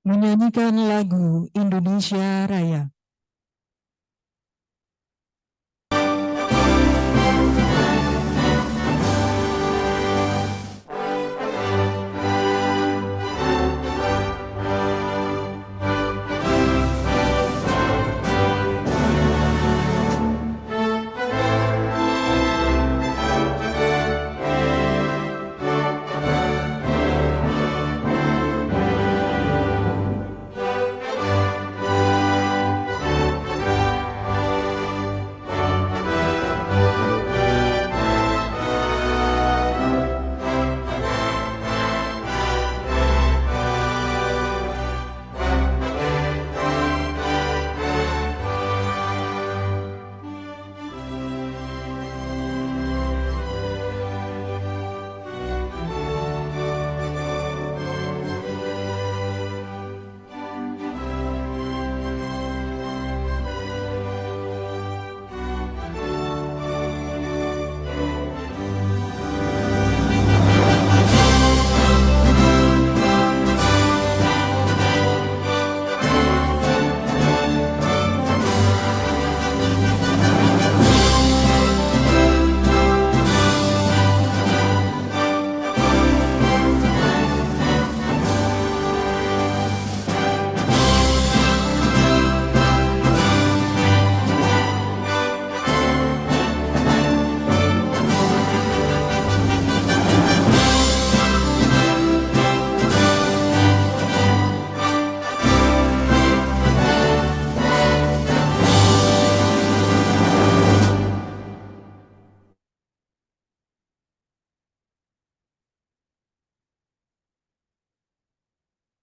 menyanyikan lagu Indonesia Raya.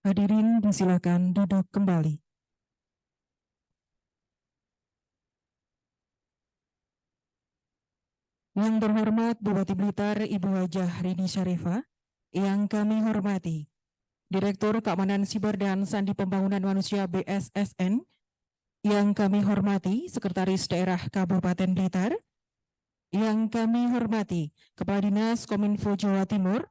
Hadirin disilakan duduk kembali. Yang terhormat Bupati Blitar Ibu Hajah Rini Syarifah, yang kami hormati Direktur Keamanan Siber dan Sandi Pembangunan Manusia BSSN, yang kami hormati Sekretaris Daerah Kabupaten Blitar, yang kami hormati Kepala Dinas Kominfo Jawa Timur,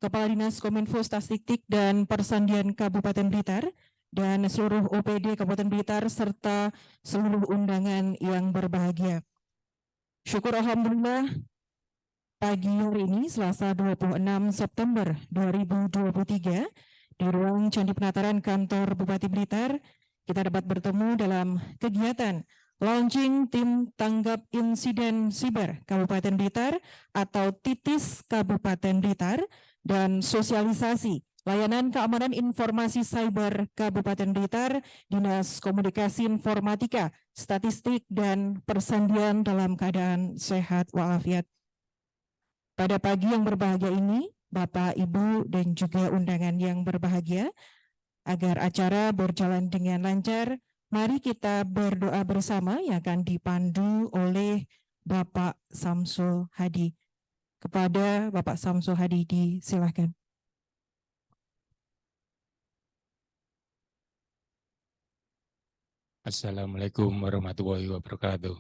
Kepala Dinas Kominfo Statistik dan Persandian Kabupaten Blitar, dan seluruh OPD Kabupaten Blitar, serta seluruh undangan yang berbahagia. Syukur Alhamdulillah, pagi hari ini Selasa 26 September 2023, di ruang Candi Penataran Kantor Bupati Blitar, kita dapat bertemu dalam kegiatan launching Tim Tanggap Insiden Siber Kabupaten Blitar atau TITIS Kabupaten Blitar, dan sosialisasi layanan keamanan informasi cyber Kabupaten Blitar, Dinas Komunikasi Informatika, Statistik, dan Persandian dalam keadaan sehat walafiat. Pada pagi yang berbahagia ini, Bapak, Ibu, dan juga undangan yang berbahagia, agar acara berjalan dengan lancar, mari kita berdoa bersama yang akan dipandu oleh Bapak Samsul Hadi. Kepada Bapak Samsul Hadi disilahkan. Assalamualaikum warahmatullahi wabarakatuh.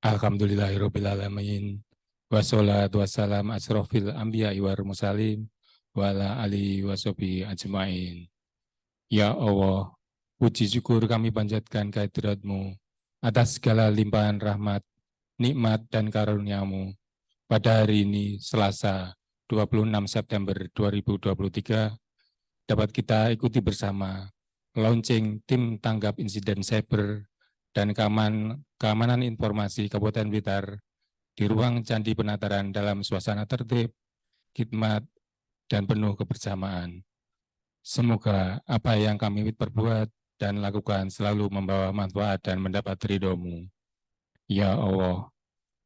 Alhamdulillahirrabbilalamin. Wassalatu wassalam asrofil anbiya wal mursalin wa ala alihi washabihi ajmain. Ya Allah, puji syukur kami panjatkan kehadirat-Mu atas segala limpahan rahmat, nikmat, dan karunia-Mu. Pada hari ini, Selasa 26 September 2023, dapat kita ikuti bersama launching Tim Tanggap Insiden Cyber dan Keamanan Informasi Kabupaten Blitar di ruang Candi Penataran dalam suasana tertib, khidmat, dan penuh kebersamaan. Semoga apa yang kami perbuat dan lakukan selalu membawa manfaat dan mendapat ridho-Mu. Ya Allah,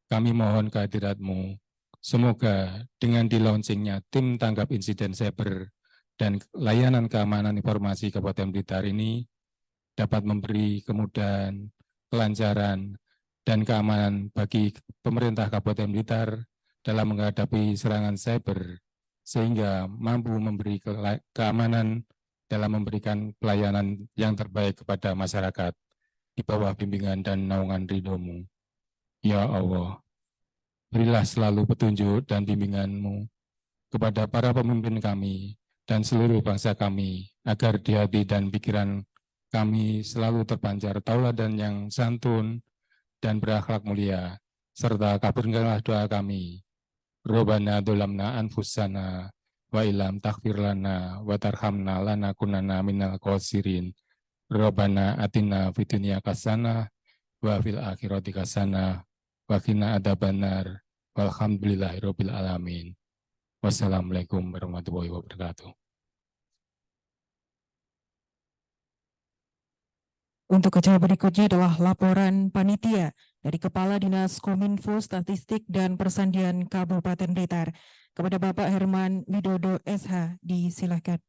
kami mohon kehadirat-Mu. Semoga dengan di-launchingnya Tim Tanggap Insiden Cyber dan layanan keamanan informasi Kabupaten Blitar ini dapat memberi kemudahan, kelancaran, dan keamanan bagi pemerintah Kabupaten Blitar dalam menghadapi serangan cyber, sehingga mampu memberi keamanan dalam memberikan pelayanan yang terbaik kepada masyarakat di bawah bimbingan dan naungan ridho-Mu. Ya Allah, berilah selalu petunjuk dan bimbingan-Mu kepada para pemimpin kami dan seluruh bangsa kami, agar di hati dan pikiran kami selalu terpancar tauladan yang santun dan berakhlak mulia, serta kabulkanlah doa kami. Robbana dolamna anfusana wa ilam taghfir lana wa tarhamna lanakunanna minal khosirin. Robbana atina fid dunya hasanah wa fil akhirati hasanah wa qina adzabannar. Walhamdulillahirabbil alamin. Wassalamualaikum warahmatullahi wabarakatuh. Untuk acara berikutnya adalah laporan panitia dari Kepala Dinas Kominfo Statistik dan Persandian Kabupaten Blitar. Kepada Bapak Herman Widodo SH, disilakan.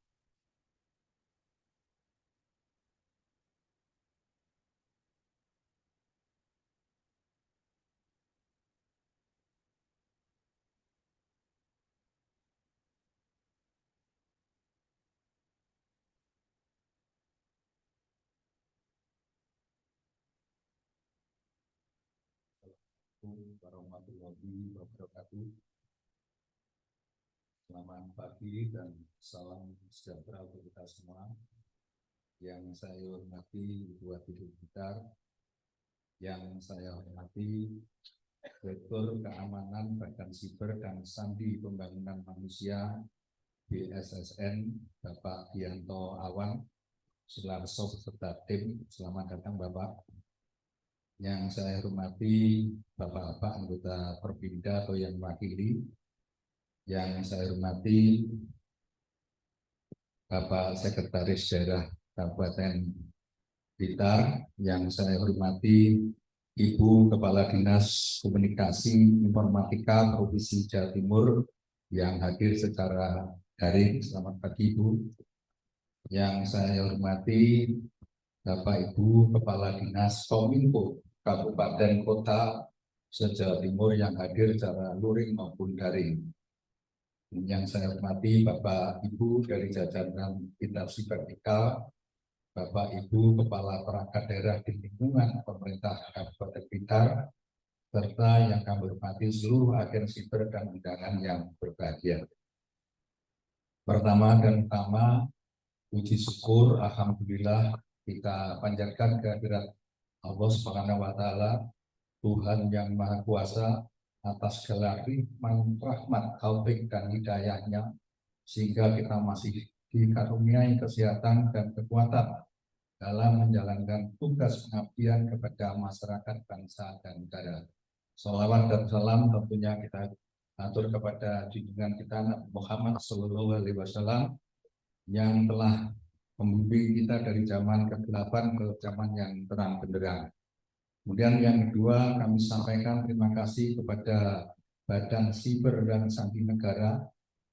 Warahmatullahi wabarakatuh. Selamat pagi dan salam sejahtera untuk kita semua. Yang saya hormati Bupati Blitar, yang saya hormati Direktur Keamanan Badan Siber dan Sandi Pembangunan Manusia BSSN Bapak Dianto Awan Sularso beserta tim. Selamat datang Bapak. Yang saya hormati Bapak-bapak anggota Perpinda atau yang mewakili. Yang saya hormati Bapak Sekretaris Daerah Kabupaten Blitar. Yang saya hormati Ibu Kepala Dinas Komunikasi Informatika Provinsi Jawa Timur yang hadir secara daring. Selamat pagi Ibu. Yang saya hormati Bapak Ibu Kepala Dinas Kominfo Kabupaten Kota se-Jawa Timur yang hadir secara luring maupun daring. Yang saya hormati Bapak Ibu dari jajaran instansi vertikal, Bapak Ibu Kepala Perangkat Daerah di lingkungan pemerintah Kabupaten Blitar, serta yang kami hormati seluruh agen siber dan undangan yang berbahagia. Pertama dan utama, puji syukur, alhamdulillah kita panjatkan kehadirat Allah Subhanahu wa Ta'ala, Tuhan yang Maha Kuasa, atas segala nikmat, rahmat, taufik dan hidayahnya, sehingga kita masih dikaruniai kesehatan dan kekuatan dalam menjalankan tugas pengabdian kepada masyarakat, bangsa, dan negara. Salawat dan salam tentunya kita atur kepada junjungan kita Nabi Muhammad SAW yang telah membimbing kita dari zaman kegelapan ke zaman yang terang benderang. Kemudian yang kedua, kami sampaikan terima kasih kepada Badan Siber dan Sandi Negara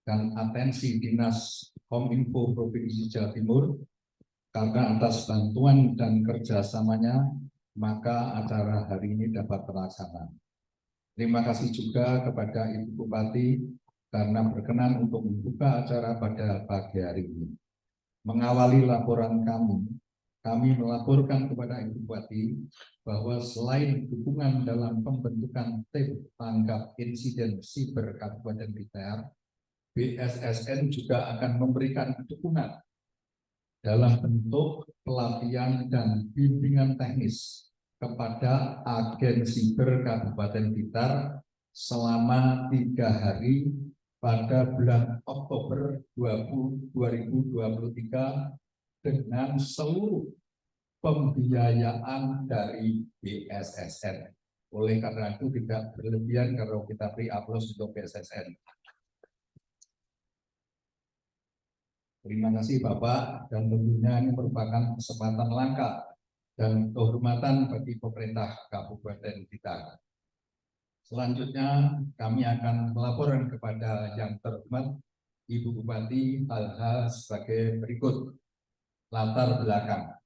dan atensi Dinas Kominfo Provinsi Jawa Timur, karena atas bantuan dan kerjasamanya maka acara hari ini dapat terlaksana. Terima kasih juga kepada Ibu Bupati karena berkenan untuk membuka acara pada pagi hari ini. Mengawali laporan kami melaporkan kepada Ibu Bupati bahwa selain dukungan dalam pembentukan tim tanggap insiden siber Kabupaten Blitar, BSSN juga akan memberikan dukungan dalam bentuk pelatihan dan bimbingan teknis kepada agen siber Kabupaten Blitar selama 3 hari pada bulan Oktober 2023 dengan seluruh pembiayaan dari BSSN. Oleh karena itu tidak berlebihan kalau kita beri aplaus untuk BSSN. Terima kasih Bapak, dan tentunya ini merupakan kesempatan langka dan kehormatan bagi pemerintah Kabupaten Blitar. Selanjutnya kami akan melaporkan kepada yang terhormat Ibu Bupati hal-hal sebagai berikut. Latar belakang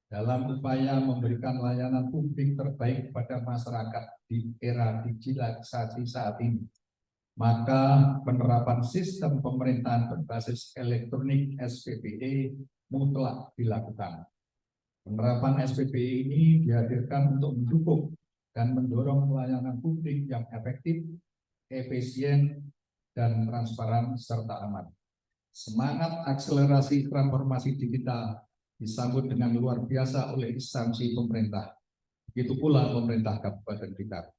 dalam upaya memberikan layanan publik terbaik kepada masyarakat di era digitalisasi saat ini, maka penerapan sistem pemerintahan berbasis elektronik SPPE mutlak dilakukan. Penerapan SPPE ini dihadirkan untuk mendukung dan mendorong pelayanan publik yang efektif, efisien, dan transparan serta aman. Semangat akselerasi transformasi digital disambut dengan luar biasa oleh instansi pemerintah. Begitu pula pemerintah Kabupaten Blitar.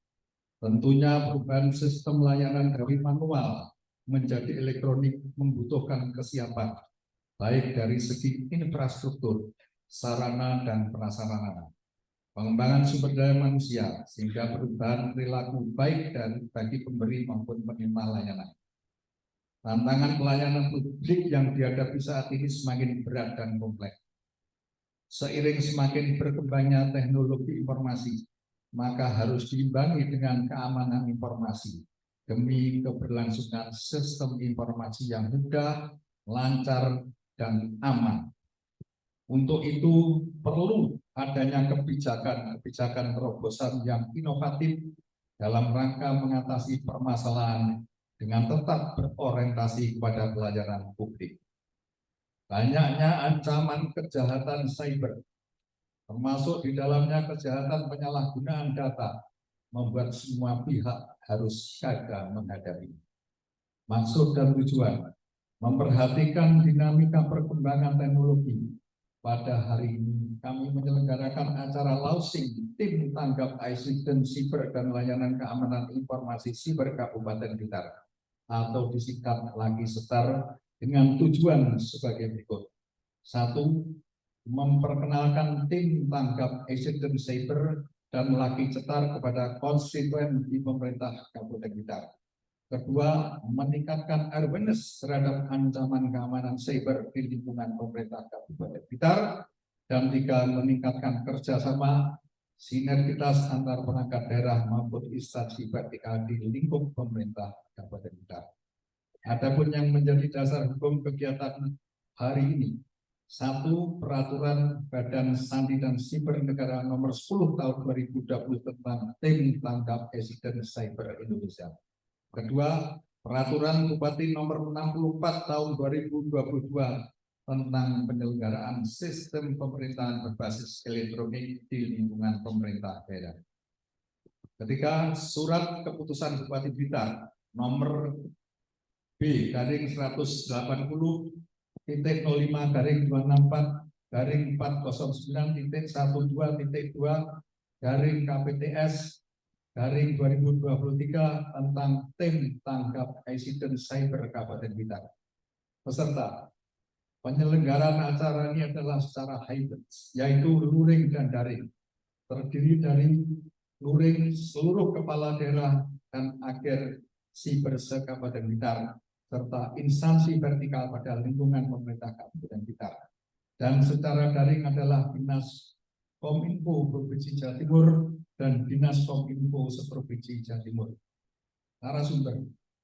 Tentunya perubahan sistem layanan dari manual menjadi elektronik membutuhkan kesiapan, baik dari segi infrastruktur, sarana, dan prasarana. Pengembangan sumber daya manusia, sehingga perubahan perilaku baik bagi pemberi maupun penerima layanan. Tantangan pelayanan publik yang dihadapi saat ini semakin berat dan kompleks. Seiring semakin berkembangnya teknologi informasi, maka harus diimbangi dengan keamanan informasi demi keberlangsungan sistem informasi yang mudah, lancar, dan aman. Untuk itu perlu adanya kebijakan terobosan yang inovatif dalam rangka mengatasi permasalahan dengan tetap berorientasi kepada pelayanan publik. Banyaknya ancaman kejahatan cyber, termasuk di dalamnya kejahatan penyalahgunaan data, membuat semua pihak harus siaga menghadapi. Maksud dan tujuan, memperhatikan dinamika perkembangan teknologi. Pada hari ini, kami menyelenggarakan acara launching tim tanggap insiden siber dan layanan keamanan informasi siber Kabupaten Blitar, atau disingkat lagi SETAR, dengan tujuan sebagai berikut. 1. Memperkenalkan tim tanggap insiden cyber dan lagi cetar kepada konstituen di pemerintah Kabupaten Blitar. Kedua, meningkatkan awareness terhadap ancaman keamanan cyber di lingkungan pemerintah Kabupaten Blitar. Dan 3, meningkatkan kerjasama sinergitas antar perangkat daerah maupun instansi vertikal di lingkup pemerintah Kabupaten Blitar. Adapun yang menjadi dasar hukum kegiatan hari ini, 1. Peraturan Badan Sandi dan Siber Negara Nomor 10 Tahun 2020 tentang Tim Tanggap Insiden Cyber Indonesia. Kedua, Peraturan Bupati Nomor 64 Tahun 2022 tentang penyelenggaraan sistem pemerintahan berbasis elektronik di lingkungan pemerintah daerah. Ketiga, Surat Keputusan Bupati Blitar Nomor B/005/2024-409.12/KPTS/2023 tentang tim tanggap insiden cyber Kabupaten Blitar. Peserta, penyelenggaraan acara ini adalah secara hybrid, yaitu luring dan daring. Terdiri dari luring seluruh kepala daerah dan agen siber se-Kabupaten Blitar, serta instansi vertikal pada lingkungan pemerintah Kabupaten Blitar. Dan secara daring adalah Dinas Kominfo Provinsi Jawa Timur dan Dinas Kominfo Seprovinsi Jawa Timur.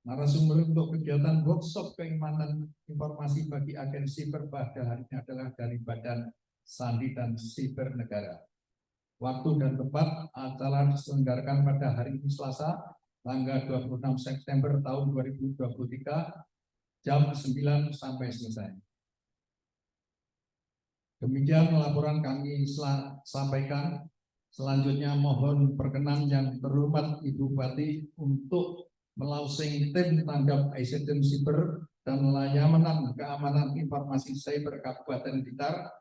Narasumber untuk kegiatan workshop keimanan informasi bagi agen siber pada hari ini adalah dari Badan Sandi dan Siber Negara. Waktu dan tempat acara diselenggarakan pada hari ini Selasa, tanggal 26 September tahun 2023, jam 9 sampai selesai. Demikian laporan kami sampaikan. Selanjutnya mohon perkenan yang terhormat Ibu Bupati untuk melaunching tim tanggap insiden siber dan layanan keamanan informasi cyber Kabupaten Blitar,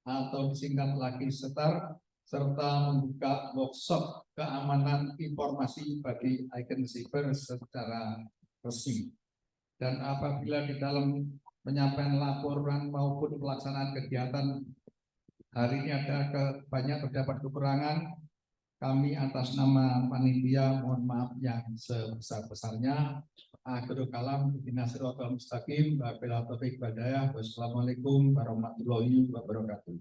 atau disingkat lagi SETAR, serta membuka workshop keamanan informasi bagi agen siber secara resmi. Dan apabila di dalam penyampaian laporan maupun pelaksanaan kegiatan hari ini banyak terdapat kekurangan, kami atas nama panitia mohon maaf yang sebesar-besarnya. Akhirul kalam, Dinasiratul Mustaqim, Wabillahi taufiq wal hidayah. Wassalamualaikum warahmatullahi wabarakatuh.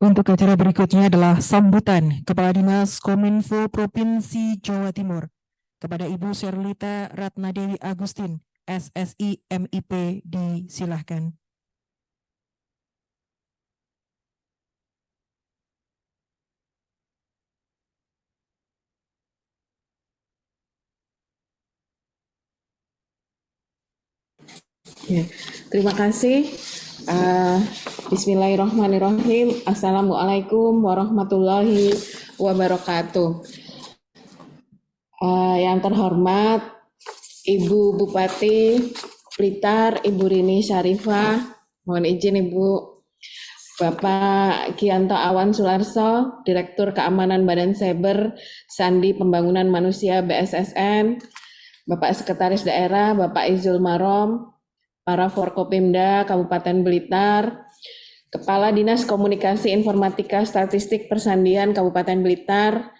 Untuk acara berikutnya adalah sambutan Kepala Dinas Kominfo Provinsi Jawa Timur kepada Ibu Sherlita Ratnadewi Agustin, SSI MIP, disilahkan. Ya, terima kasih. Bismillahirrahmanirrahim. Assalamualaikum warahmatullahi wabarakatuh. Yang terhormat Ibu Bupati Blitar, Ibu Rini Syarifah, mohon izin Ibu. Bapak Gianto Awan Sularso, Direktur Keamanan Badan Cyber Sandi Pembangunan Manusia BSSN, Bapak Sekretaris Daerah, Bapak Izul Marom, para Forkopimda Kabupaten Blitar, Kepala Dinas Komunikasi Informatika Statistik Persandian Kabupaten Blitar,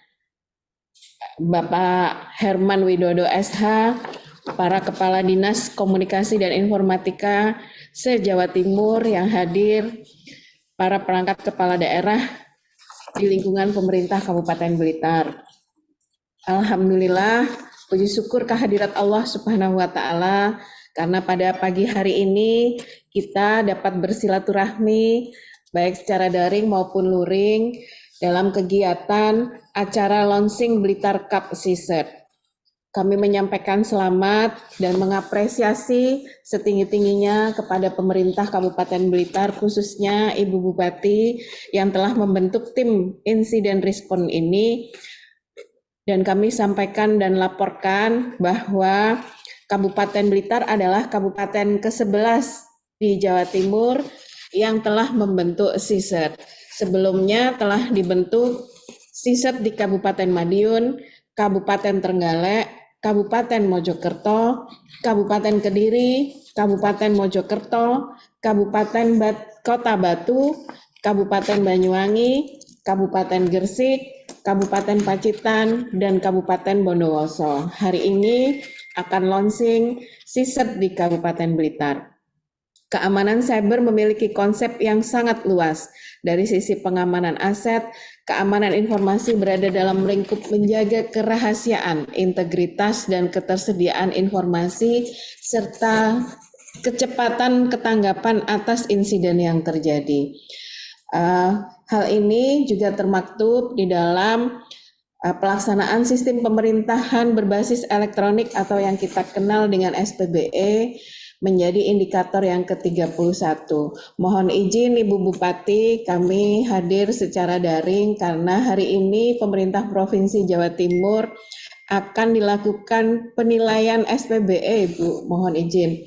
Bapak Herman Widodo SH, para Kepala Dinas Komunikasi dan Informatika se-Jawa Timur yang hadir, para perangkat kepala daerah di lingkungan pemerintah Kabupaten Blitar. Alhamdulillah, puji syukur kehadirat Allah Subhanahu wa Ta'ala, karena pada pagi hari ini kita dapat bersilaturahmi baik secara daring maupun luring dalam kegiatan acara launching Blitar Cup CSIRT. Kami menyampaikan selamat dan mengapresiasi setinggi-tingginya kepada pemerintah Kabupaten Blitar, khususnya Ibu Bupati yang telah membentuk tim insiden respon ini. Dan kami sampaikan dan laporkan bahwa Kabupaten Blitar adalah kabupaten ke-11 di Jawa Timur yang telah membentuk CSIRT. Sebelumnya telah dibentuk CSIRT di Kabupaten Madiun, Kabupaten Trenggalek, Kabupaten Mojokerto, Kabupaten Kediri, Kabupaten Mojokerto, Kabupaten Kota Batu, Kabupaten Banyuwangi, Kabupaten Gresik, Kabupaten Pacitan, dan Kabupaten Bondowoso. Hari ini akan launching CSIRT di Kabupaten Blitar. Keamanan cyber memiliki konsep yang sangat luas. Dari sisi pengamanan aset, keamanan informasi berada dalam lingkup menjaga kerahasiaan, integritas, dan ketersediaan informasi, serta kecepatan ketanggapan atas insiden yang terjadi. Hal ini juga termaktub di dalam pelaksanaan sistem pemerintahan berbasis elektronik atau yang kita kenal dengan SPBE, menjadi indikator yang ke-31. Mohon izin Ibu Bupati, kami hadir secara daring karena hari ini pemerintah Provinsi Jawa Timur akan dilakukan penilaian SPBE, Ibu. Mohon izin.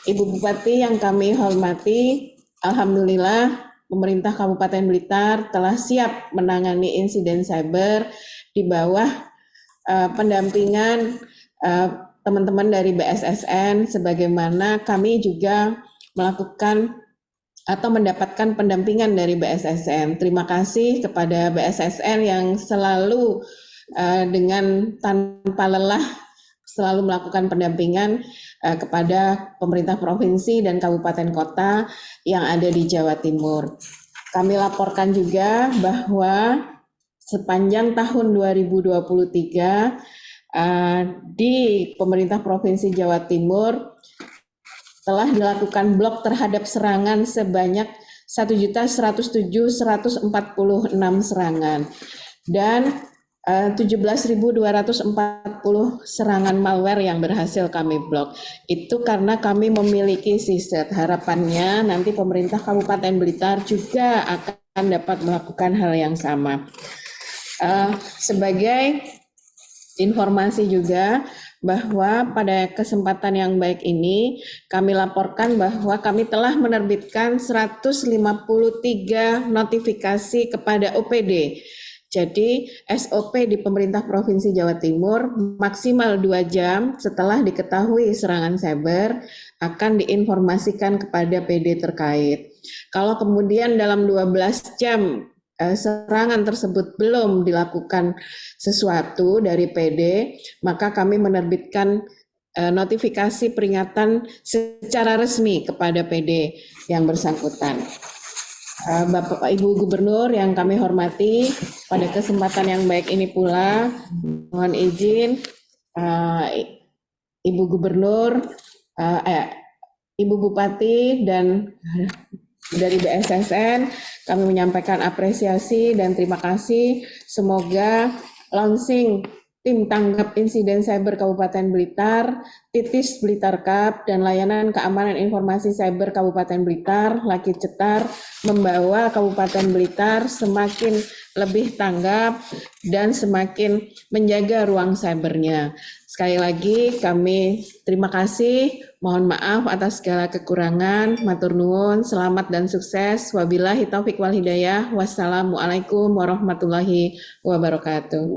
Ibu Bupati yang kami hormati, alhamdulillah pemerintah Kabupaten Blitar telah siap menangani insiden cyber di bawah pendampingan teman-teman dari BSSN, sebagaimana kami juga melakukan atau mendapatkan pendampingan dari BSSN. Terima kasih kepada BSSN yang selalu dengan tanpa lelah selalu melakukan pendampingan kepada pemerintah provinsi dan kabupaten kota yang ada di Jawa Timur. Kami laporkan juga bahwa sepanjang tahun 2023 di pemerintah Provinsi Jawa Timur telah dilakukan blok terhadap serangan sebanyak 1.107.146 serangan dan 17.240 serangan malware yang berhasil kami blok. Itu karena kami memiliki CSIRT. Harapannya nanti pemerintah Kabupaten Blitar juga akan dapat melakukan hal yang sama. Sebagai informasi juga bahwa pada kesempatan yang baik ini kami laporkan bahwa kami telah menerbitkan 153 notifikasi kepada OPD. Jadi SOP di pemerintah Provinsi Jawa Timur maksimal 2 jam setelah diketahui serangan cyber akan diinformasikan kepada PD terkait. Kalau kemudian dalam 12 jam serangan tersebut belum dilakukan sesuatu dari PD, maka kami menerbitkan notifikasi peringatan secara resmi kepada PD yang bersangkutan. Bapak Ibu Gubernur yang kami hormati, pada kesempatan yang baik ini pula mohon izin Ibu Gubernur, Ibu Bupati dan dari BSSN kami menyampaikan apresiasi dan terima kasih. Semoga launching Tim Tanggap Insiden Cyber Kabupaten Blitar, Titis Blitar Cup, dan Layanan Keamanan Informasi Cyber Kabupaten Blitar, Laki Cetar, membawa Kabupaten Blitar semakin lebih tanggap dan semakin menjaga ruang cybernya. Sekali lagi kami terima kasih, mohon maaf atas segala kekurangan, matur nuwun, selamat dan sukses. Wabillahi taufik wal hidayah. Wassalamualaikum warahmatullahi wabarakatuh.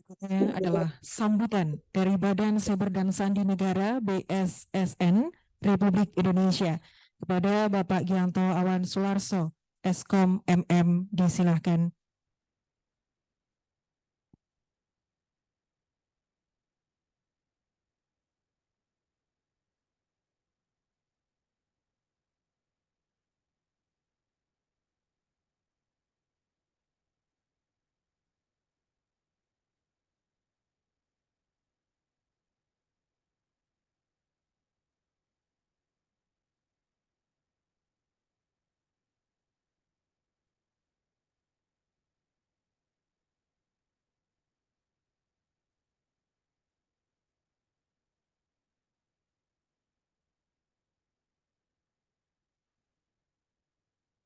Berikutnya adalah sambutan dari Badan Cyber dan Sandi Negara BSSN Republik Indonesia kepada Bapak Gianto Awan Sularso, Eskom MM, disilahkan.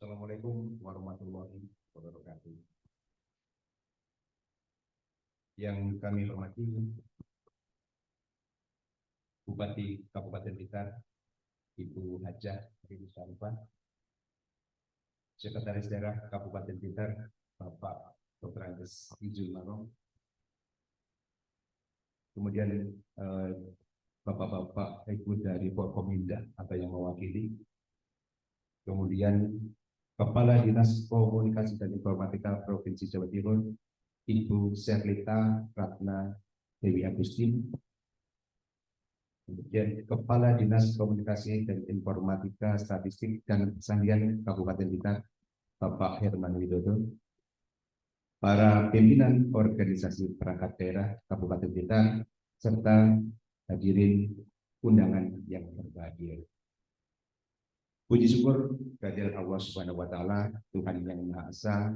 Assalamualaikum warahmatullahi wabarakatuh. Yang kami hormati Bupati Kabupaten Blitar, Ibu Hajah Rini Syarifah, Sekretaris Daerah Kabupaten Blitar, Bapak Dr. Andes Ijul Marong, kemudian Bapak-Bapak Ibu dari Forkominda atau yang mewakili, kemudian Kepala Dinas Komunikasi dan Informatika Provinsi Jawa Timur, Ibu Serlita Ratna Dewi Agustin, kemudian Kepala Dinas Komunikasi dan Informatika Statistik dan Pesandian Kabupaten Blitar, Bapak Herman Widodo, para pimpinan organisasi perangkat daerah Kabupaten Blitar, serta hadirin undangan yang berbahagia. Puji syukur kehadirat Allah Subhanahu wa Ta'ala, Tuhan yang Maha Esa,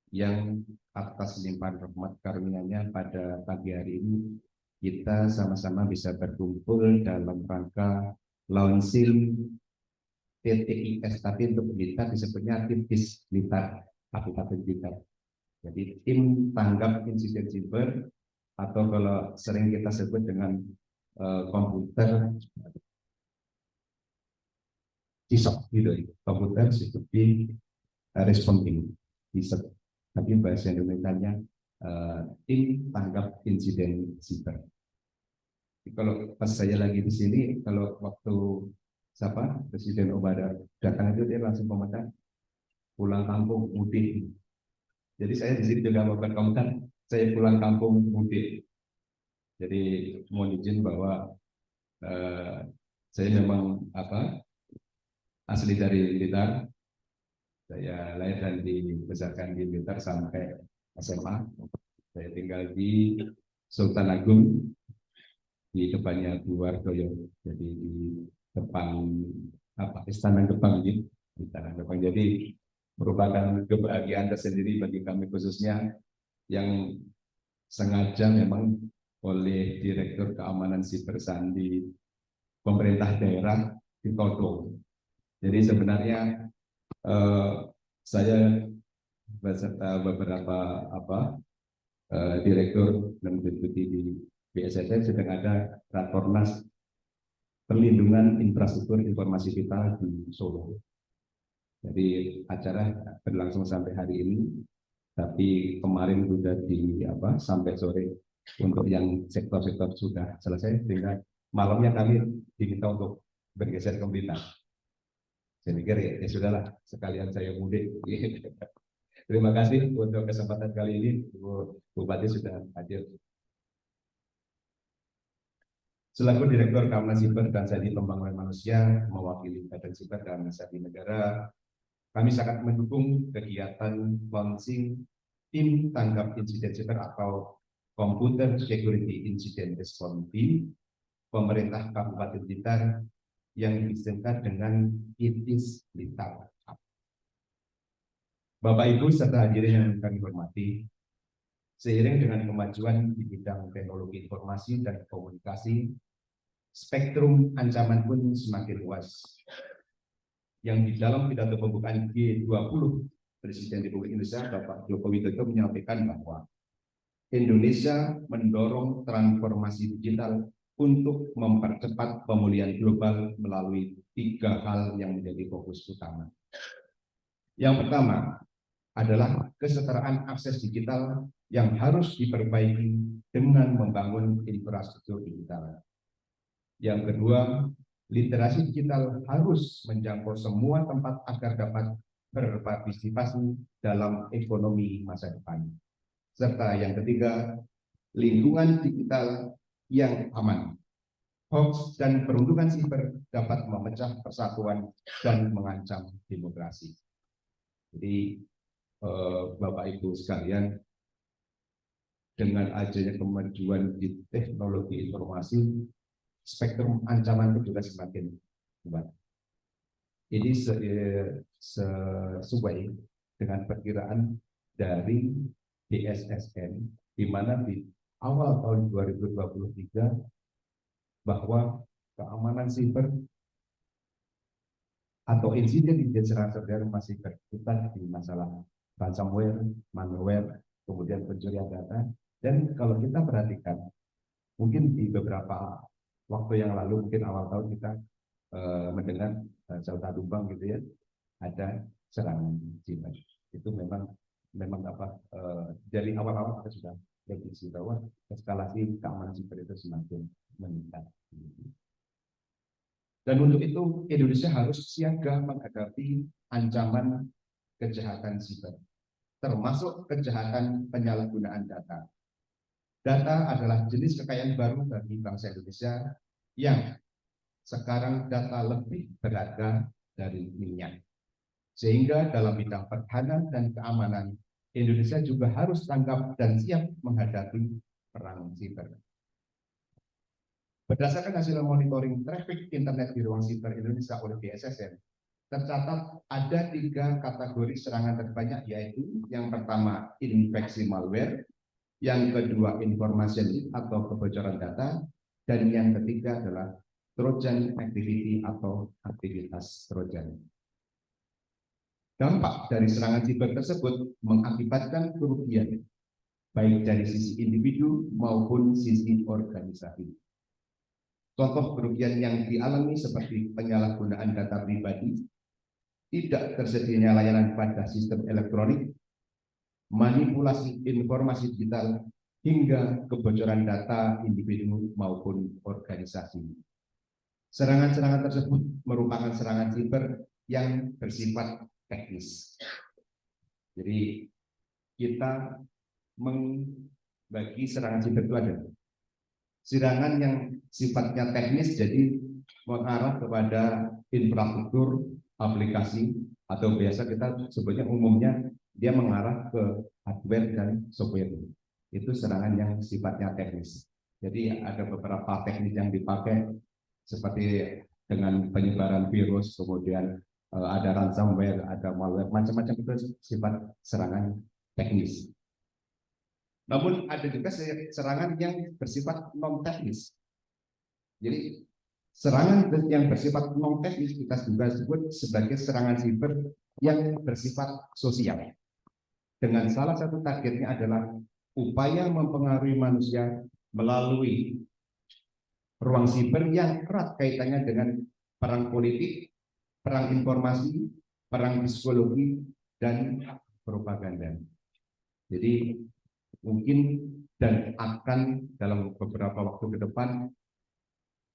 yang atas limpahan rahmat karunia-Nya pada pagi hari ini kita sama-sama bisa berkumpul dalam rangka launching TTIS, tapi untuk Blitar disebutnya Titis Blitar Kabupaten Blitar. Jadi tim tanggap insiden cyber, atau kalau sering kita sebut dengan komputer CISOP gitu, komputer security responding, CISOP. Tapi bahasa Indonesia-nya tim tanggap insiden cyber. Kalau pas saya lagi di sini, kalau waktu Presiden Obama datang itu dia langsung komentar pulang kampung mudik. Jadi saya di sini juga bukan komentar, saya pulang kampung mudik. Jadi mohon izin bahwa saya memang asli dari Blitar. Saya lahir dan dibesarkan di Blitar sampai SMA. Saya tinggal di Sultan Agung, di depannya Guardoyo, jadi di depan Istana Gebang gitu, Istana Gebang. Jadi merupakan kebahagiaan tersendiri bagi kami, khususnya yang sengaja memang oleh Direktur Keamanan Siber Sandi pemerintah daerah ditodong. Jadi sebenarnya saya beserta beberapa direktur dan deputi di BSSN sedang ada Rakornas Perlindungan Infrastruktur Informasi Vital di Solo. Jadi acara berlangsung sampai hari ini, tapi kemarin sudah sampai sore untuk yang sektor-sektor sudah selesai, sehingga malamnya kami diminta untuk bergeser ke Blitar. Saya pikir ya sudahlah, sekalian saya mudik. Terima kasih untuk kesempatan kali ini, Bupati sudah hadir. Selaku Direktur Keamanan Siber dan Sandi Pembangunan Manusia, mewakili Badan Siber dan Sandi Negara, kami sangat mendukung kegiatan launching tim tanggap insiden siber atau Computer Security Incident Response Team pemerintah Kabupaten Blitar yang disingkat dengan ITIS Blitar. Bapak Ibu serta hadirin yang kami hormati, seiring dengan kemajuan di bidang teknologi informasi dan komunikasi, spektrum ancaman pun semakin luas. Yang di dalam pidato pembukaan G20, Presiden Republik Indonesia Bapak Joko Widodo menyampaikan bahwa Indonesia mendorong transformasi digital untuk mempercepat pemulihan global melalui 3 hal yang menjadi fokus utama. Yang pertama adalah kesetaraan akses digital yang harus diperbaiki dengan membangun infrastruktur digital. Yang kedua, literasi digital harus menjangkau semua tempat agar dapat berpartisipasi dalam ekonomi masa depan. Serta yang ketiga, lingkungan digital yang aman. Hoax dan perundungan siber dapat memecah persatuan dan mengancam demokrasi. Jadi Bapak Ibu sekalian, dengan adanya kemajuan di teknologi informasi, spektrum ancaman itu juga semakin kuat. Ini sesuai dengan perkiraan dari BSSN, di mana di awal tahun 2023 bahwa keamanan siber atau insiden serangan siber masih berkutat di masalah ransomware, malware, kemudian pencurian data. Dan kalau kita perhatikan, mungkin di beberapa waktu yang lalu, mungkin awal tahun kita mendengar Jalta Dumbang gitu ya, ada serangan siber. Itu memang dari awal-awal kita sudah prediksi bahwa eskalasi keamanan siber itu semakin meningkat. Dan untuk itu Indonesia harus siaga menghadapi ancaman kejahatan siber, termasuk kejahatan penyalahgunaan data. Data adalah jenis kekayaan baru bagi bangsa Indonesia yang sekarang data lebih berharga dari minyak. Sehingga dalam bidang pertahanan dan keamanan, Indonesia juga harus tanggap dan siap menghadapi perang siber. Berdasarkan hasil monitoring traffic internet di ruang siber Indonesia oleh BSSN, tercatat ada 3 kategori serangan terbanyak, yaitu yang pertama infeksi malware, yang kedua information leak atau kebocoran data, dan yang ketiga adalah Trojan activity atau aktivitas Trojan. Dampak dari serangan siber tersebut mengakibatkan kerugian baik dari sisi individu maupun sisi organisasi. Contoh kerugian yang dialami seperti penyalahgunaan data pribadi, tidak tersedianya layanan pada sistem elektronik, manipulasi informasi digital, hingga kebocoran data individu maupun organisasi. Serangan-serangan tersebut merupakan serangan siber yang bersifat teknis. Jadi kita membagi serangan siber itu ada serangan yang sifatnya teknis, jadi mengarah kepada infrastruktur aplikasi, atau biasa kita sebutnya umumnya dia mengarah ke hardware dan software. Itu serangan yang sifatnya teknis. Jadi ada beberapa teknik yang dipakai seperti dengan penyebaran virus, kemudian ada ransomware, ada malware, macam-macam, itu sifat serangan teknis. Namun ada juga serangan yang bersifat non teknis. Jadi serangan yang bersifat non teknis kita juga sebut sebagai serangan siber yang bersifat sosial. Dengan salah satu targetnya adalah upaya mempengaruhi manusia melalui ruang siber yang erat kaitannya dengan perang politik, perang informasi, perang psikologi, dan propaganda. Jadi mungkin dan akan dalam beberapa waktu ke depan,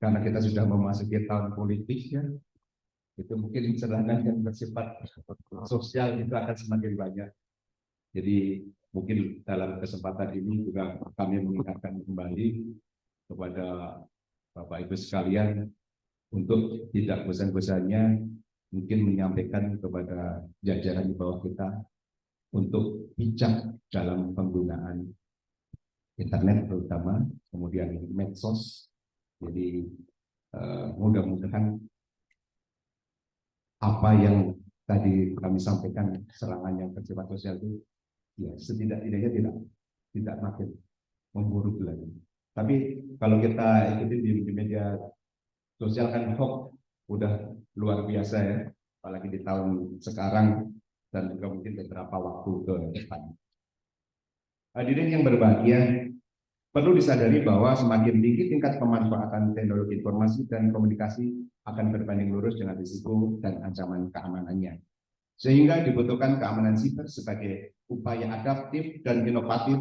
karena kita sudah memasuki tahun politik ya, itu mungkin serangan yang bersifat sosial itu akan semakin banyak. Jadi mungkin dalam kesempatan ini juga kami mengingatkan kembali kepada Bapak Ibu sekalian untuk tidak bosan-bosannya mungkin menyampaikan kepada jajaran di bawah kita untuk bijak dalam penggunaan internet terutama, kemudian medsos. Jadi mudah-mudahan apa yang tadi kami sampaikan serangan yang bersifat sosial itu ya setidak-tidaknya tidak makin memburuk lagi. Tapi kalau kita ikuti di media sosial kan hoax udah luar biasa ya, apalagi di tahun sekarang dan juga mungkin beberapa waktu ke depan. Hadirin yang berbahagia, perlu disadari bahwa semakin tinggi tingkat pemanfaatan teknologi informasi dan komunikasi akan berbanding lurus dengan risiko dan ancaman keamanannya. Sehingga dibutuhkan keamanan siber sebagai upaya adaptif dan inovatif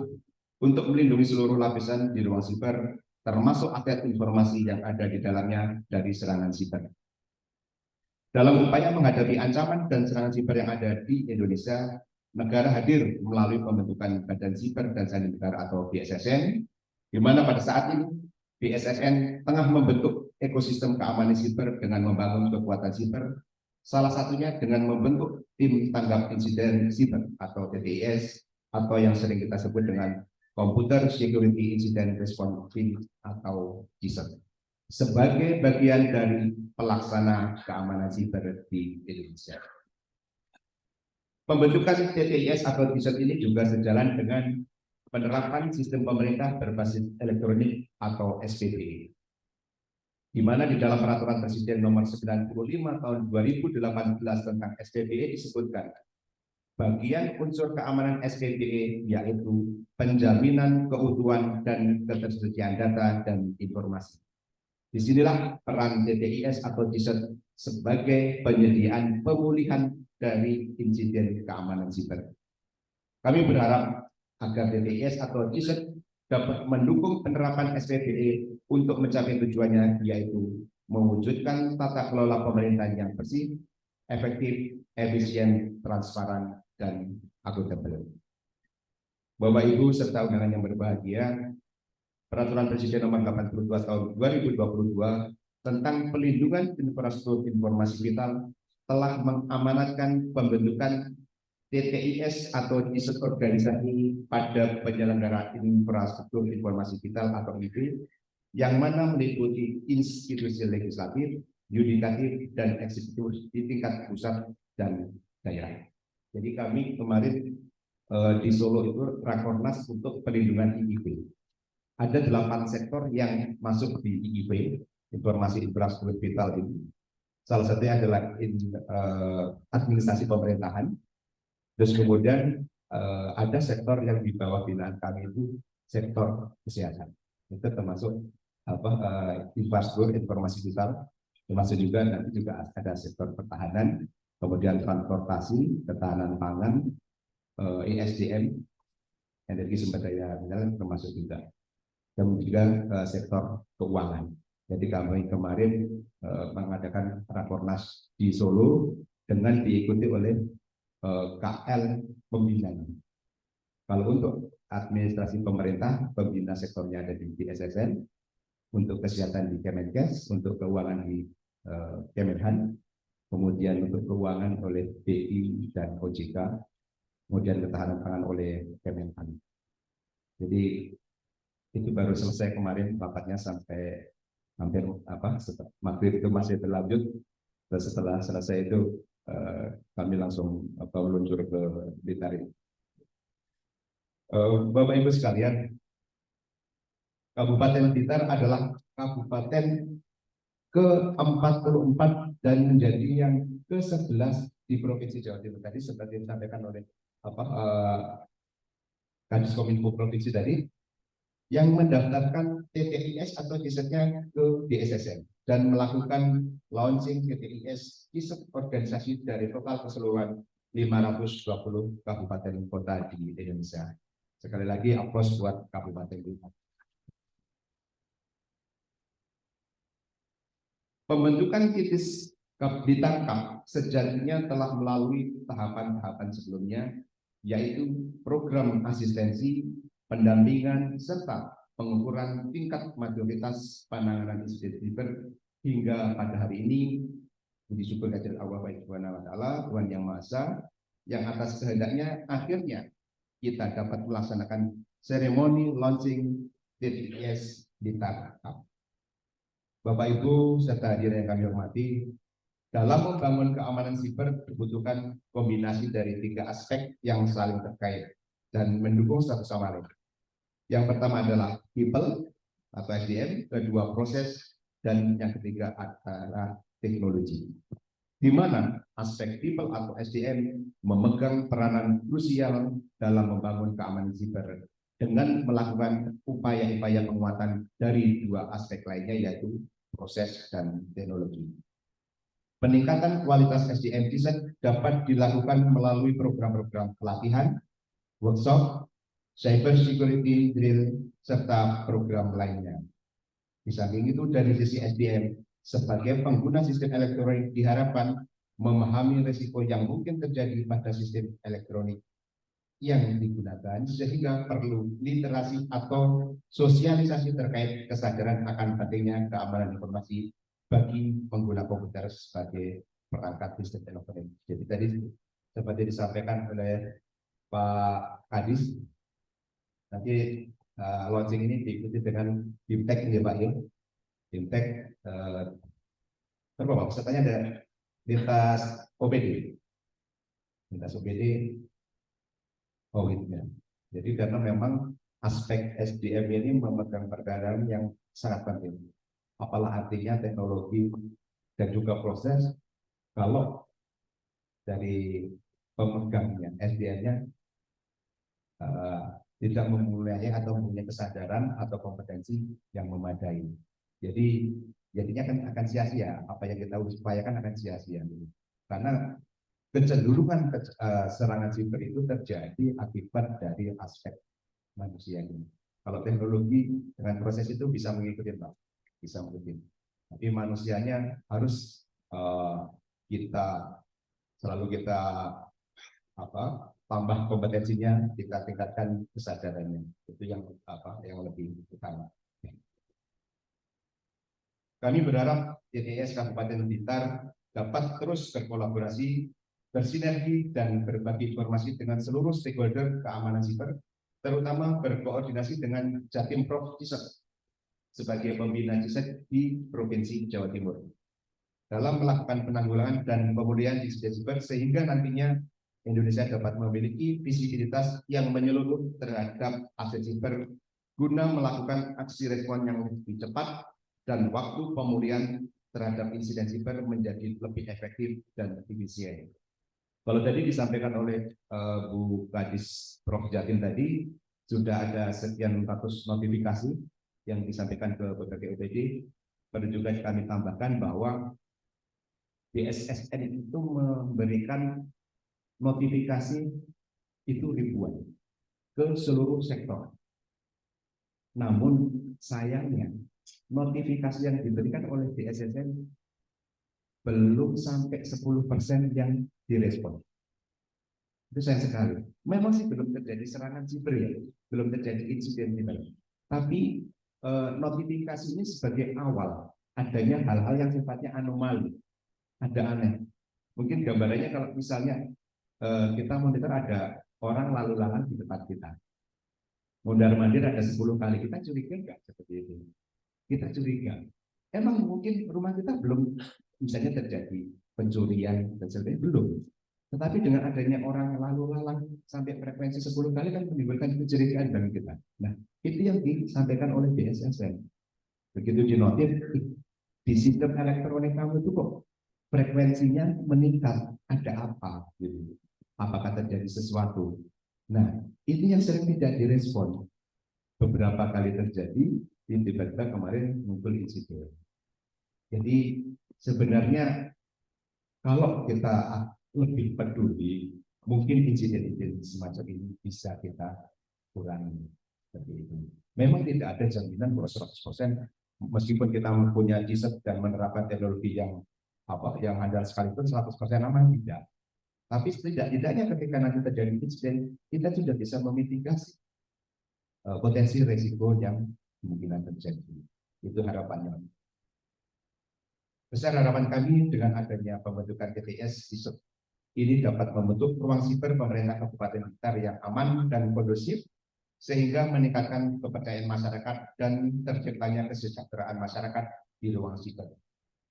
untuk melindungi seluruh lapisan di ruang siber, termasuk aset informasi yang ada di dalamnya dari serangan siber. Dalam upaya menghadapi ancaman dan serangan siber yang ada di Indonesia, negara hadir melalui pembentukan Badan Siber dan Sandi Negara atau BSSN, di mana pada saat ini BSSN tengah membentuk ekosistem keamanan siber dengan membangun kekuatan siber, salah satunya dengan membentuk tim tanggap insiden siber atau TTIS, atau yang sering kita sebut dengan Computer Security Incident Response Team atau CISR, sebagai bagian dari pelaksana keamanan siber di Indonesia. Pembentukan TTIS atau CISR ini juga sejalan dengan penerapan sistem pemerintah berbasis elektronik atau SPPE, di mana di dalam Peraturan Presiden Nomor 95 Tahun 2018 tentang SPPE disebutkan bagian unsur keamanan SPPE yaitu penjaminan keutuhan dan ketersediaan data dan informasi. Disinilah peran TTIS atau CISR sebagai penyediaan pemulihan dari insiden keamanan siber. Kami berharap agar TTIS atau CISR dapat mendukung penerapan SPPE untuk mencapai tujuannya, yaitu mewujudkan tata kelola pemerintahan yang bersih, efektif, efisien, transparan, dan akuntabel. Bapak Ibu serta undangan yang berbahagia, Peraturan Presiden Nomor 82 Tahun 2022 tentang pelindungan infrastruktur informasi vital telah mengamanatkan pembentukan TTIS atau CISR organisasi pada penyelenggaraan infrastruktur informasi vital atau IP, yang mana meliputi institusi legislatif, yudikatif, dan eksekutif di tingkat pusat dan daerah. Jadi kami kemarin di Solo itu Rakornas untuk pelindungan IIP. Ada 8 sektor yang masuk di IIP, informasi infrastruktur vital ini. Salah satunya adalah administrasi pemerintahan. Terus kemudian ada sektor yang di bawah binaan kami itu sektor kesehatan. Itu termasuk infrastruktur informasi vital, termasuk juga nanti juga ada sektor pertahanan, kemudian transportasi, ketahanan pangan, ESDM, energi sumber daya mineral termasuk juga. Kemudian sektor keuangan. Jadi kami kemarin mengadakan Rakornas di Solo dengan diikuti oleh KL pembinaan. Kalau untuk administrasi pemerintah, pembina sektornya ada di BSSN, untuk kesehatan di Kemenkes, untuk keuangan di Kemenhan, kemudian untuk keuangan oleh BI dan OJK, kemudian ketahanan pangan oleh Kemenhan. Jadi itu baru selesai kemarin rapatnya sampai hampir maghrib itu masih berlanjut. Dan setelah selesai itu kami langsung meluncur ke Blitar. Bapak Ibu sekalian, Kabupaten Blitar adalah kabupaten ke-44 dan menjadi yang ke-11 di Provinsi Jawa Timur. Tadi seperti disampaikan oleh Kadis Kominfo Provinsi tadi, yang mendaftarkan TTIS atau CISR-nya ke BSSN dan melakukan launching TTIS CISR organisasi dari total keseluruhan 520 kabupaten kota di Indonesia. Sekali lagi aplaus buat Kabupaten Blitar. Pembentukan TTIS Blitar Cup sejatinya telah melalui tahapan-tahapan sebelumnya, yaitu program asistensi, pendampingan, serta pengukuran tingkat maturitas penanganan insiden siber hingga pada hari ini. Puji syukur kehadirat Allah Subhanahu wa Ta'ala, Tuhan Yang Maha Esa, yang atas kehendaknya akhirnya kita dapat melaksanakan seremoni launching TTIS Blitar Cup. Bapak Ibu serta hadirin yang kami hormati, Dalam membangun keamanan siber dibutuhkan kombinasi dari 3 aspek yang saling terkait dan mendukung satu sama lain. Yang pertama adalah people atau SDM, kedua proses, dan yang ketiga adalah teknologi. Di mana aspek people atau SDM memegang peranan krusial dalam membangun keamanan siber dengan melakukan upaya-upaya penguatan dari 2 aspek lainnya, yaitu proses dan teknologi. Peningkatan kualitas SDM riset dapat dilakukan melalui program-program pelatihan, workshop, cyber security drill, serta program lainnya. Di samping itu, dari sisi SDM, sebagai pengguna sistem elektronik diharapkan memahami risiko yang mungkin terjadi pada sistem elektronik yang digunakan, sehingga perlu literasi atau sosialisasi terkait kesadaran akan pentingnya keamanan informasi bagi pengguna komputer sebagai perangkat sistem elektronik. Jadi tadi seperti disampaikan oleh Pak Kadis, nanti launching ini diikuti dengan BIMTEK ya Pak ya. BIMTEK berapa pesertanya ada lintas OPD. Lintas OPD COVID-nya. Jadi karena memang aspek SDM ini memegang peranan yang sangat penting. Apalah artinya teknologi dan juga proses kalau dari pemegangnya SDM-nya tidak mempunyai atau mempunyai kesadaran atau kompetensi yang memadai. Jadi jadinya akan sia-sia, apa yang kita upayakan akan sia-sia. Karena kecenderungan serangan siber itu terjadi akibat dari aspek manusia ini. Kalau teknologi dengan proses itu bisa mengikuti, Pak. Bisa mengikuti. Tapi manusianya harus selalu kita tambah kompetensinya, kita tingkatkan kesadarannya. Itu yang lebih utama. Kami berharap YTS Kabupaten Blitar dapat terus berkolaborasi, bersinergi, dan berbagi informasi dengan seluruh stakeholder keamanan siber, terutama berkoordinasi dengan Jatim Prof CISET sebagai pembina CISET di Provinsi Jawa Timur dalam melakukan penanggulangan dan pemulihan insiden siber, sehingga nantinya Indonesia dapat memiliki visibilitas yang menyeluruh terhadap aset siber guna melakukan aksi respon yang lebih cepat dan waktu pemulihan terhadap insiden siber menjadi lebih efektif dan efisien. Kalau tadi disampaikan oleh Bu Kadis Prof Jatim tadi, sudah ada sekian ratus notifikasi yang disampaikan ke berbagai OPD. Perlu juga kami tambahkan bahwa BSSN itu memberikan notifikasi itu ribuan ke seluruh sektor. Namun sayangnya notifikasi yang diberikan oleh BSSN belum sampai 10% yang direspon. Itu sayang sekali. Memang sih belum terjadi serangan siber ya, belum terjadi insiden siber. Tapi notifikasi ini sebagai awal adanya hal-hal yang sifatnya anomali, ada aneh. Mungkin gambarannya kalau misalnya kita monitor ada orang lalu lalang di depan kita, mondar mandir ada 10 kali, kita curiga nggak seperti itu? Kita curiga. Emang mungkin rumah kita belum misalnya terjadi pencurian dan sebagainya, belum. Tetapi dengan adanya orang lalu lalang sampai frekuensi 10 kali kan menimbulkan kecurigaan bagi kita. Nah, itu yang disampaikan oleh BSSN. Begitu dinotif, di sistem elektronik kamu itu kok frekuensinya meningkat, ada apa? Gitu. Apakah terjadi sesuatu? Nah, itu yang sering tidak direspon. Beberapa kali terjadi, tiba-tiba kemarin muncul insiden. Jadi sebenarnya kalau kita lebih peduli, mungkin insiden-insiden semacam ini bisa kita kurangi. Seperti itu. Memang tidak ada jaminan bahwa 100%, meskipun kita mempunyai riset dan menerapkan teknologi yang handal sekalipun 100% aman, tidak. Tapi setidaknya ketika nanti terjadi insiden, kita sudah bisa memitigasi potensi resiko yang kemungkinan terjadi. Itu harapannya. Besar harapan kami dengan adanya pembentukan TTS ini dapat membentuk ruang siber pemerintah Kabupaten Blitar yang aman dan kondusif, sehingga meningkatkan kepercayaan masyarakat dan terciptanya kesejahteraan masyarakat di ruang siber.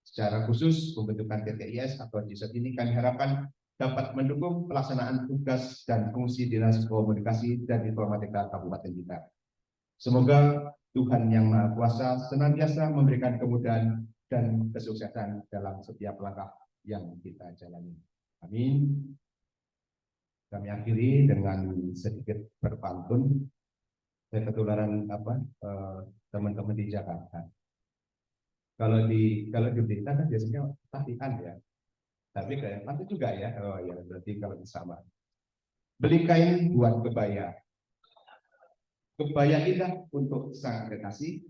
Secara khusus, pembentukan TTIS atau DISOT ini kami harapkan dapat mendukung pelaksanaan tugas dan fungsi Dinas Komunikasi dan Informatika Kabupaten Blitar. Semoga Tuhan Yang Maha Kuasa senantiasa memberikan kemudahan dan kesuksesan dalam setiap langkah yang kita jalani. Amin. Kami akhiri dengan sedikit berpantun. Saya ketularan teman-teman di Jakarta. Kalau di Blitar kan biasanya latihan ya. Tapi kayak nanti juga ya. Oh ya, berarti kalau sama. Beli kain buat kebaya. Kebaya indah untuk sang kekasih.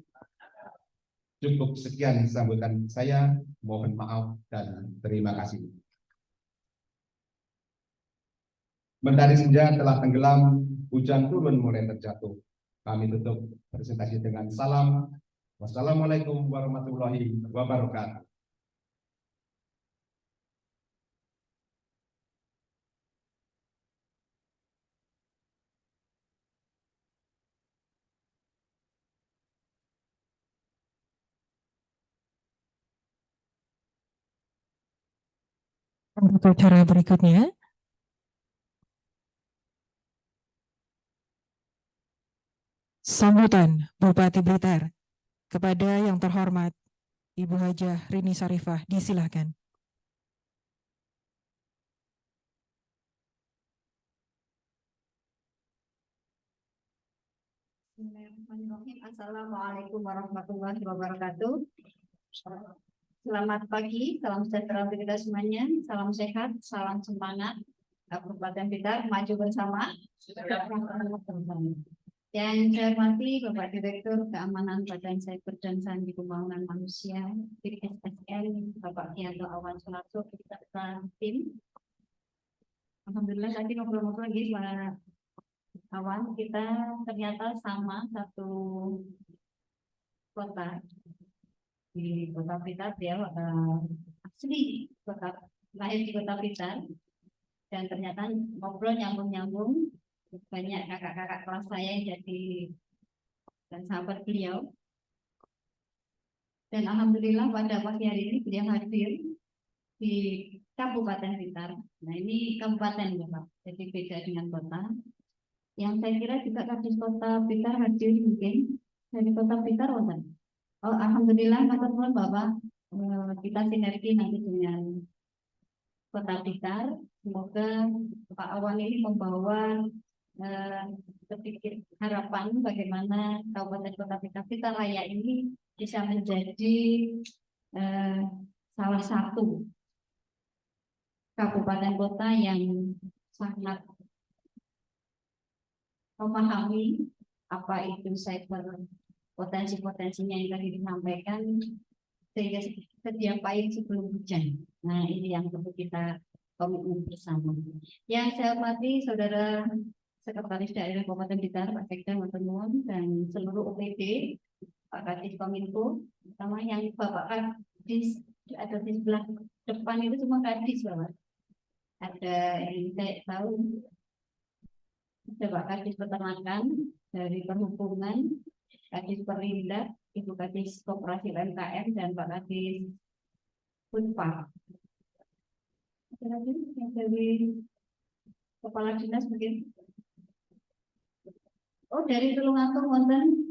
Cukup sekian sambutan saya. Mohon maaf dan terima kasih. Mentari senja telah tenggelam, hujan turun mulai terjatuh. Kami tutup presentasi dengan salam. Wassalamualaikum warahmatullahi wabarakatuh. Untuk acara berikutnya, sambutan Bupati Blitar kepada yang terhormat Ibu Hajah Rini Sarifah, disilakan. Bismillahirrahmanirrahim. Assalamualaikum warahmatullahi wabarakatuh. Selamat pagi, salam sejahtera untuk kita semuanya, salam sehat, salam semangat. Kabupaten Blitar maju bersama. Yang saya hormati Bapak Direktur Keamanan Badan Cyber dan Sandi Pembangunan Manusia BSSN, Bapak Kianto Awan Sunarso, beserta tim. Alhamdulillah tadi ngobrol-ngobrol lagi sama Awan, kita ternyata sama satu kota di Kota Blitar, dia asli kota, lahir di Kota Blitar, dan ternyata ngobrol nyambung-nyambung, banyak kakak-kakak kelas saya yang jadi dan sahabat beliau. Dan alhamdulillah pada pagi hari ini beliau hadir di Kabupaten Blitar. Nah ini kabupaten Bapak, jadi beda dengan kota. Yang saya kira juga Kadis Kota Blitar hadir mungkin dari Kota Blitar, Wonten. Oh, alhamdulillah, teman-teman Bapak, kita sinergi nanti dengan Kota Blitar. Semoga Pak Awan ini membawa sedikit harapan bagaimana Kabupaten Kota Blitar Raya ini bisa menjadi salah satu kabupaten kota yang sangat memahami apa itu cyber, potensi-potensinya yang tadi disampaikan, sehingga sedia payung sebelum hujan. Nah ini yang perlu kita komitmen bersama. Yang saya hormati Saudara Sekretaris Daerah Kabupaten Blitar, Pak Sekda Maturnuwun, dan seluruh OPD, Pak Kadis Kominfo, terutama yang Bapak Kadis ada di sebelah depan itu semua Kadis, Bapak. Ada yang saya tahu, ada Pak Kadis Peternakan, dari Perhubungan, Kadis Perindak, Ibu Kadis Koperasi UMKM, dan Pak Kadis Unpad. Ada lagi yang dari Kepala Dinas mungkin? Oh, dari Tulungagung wonten,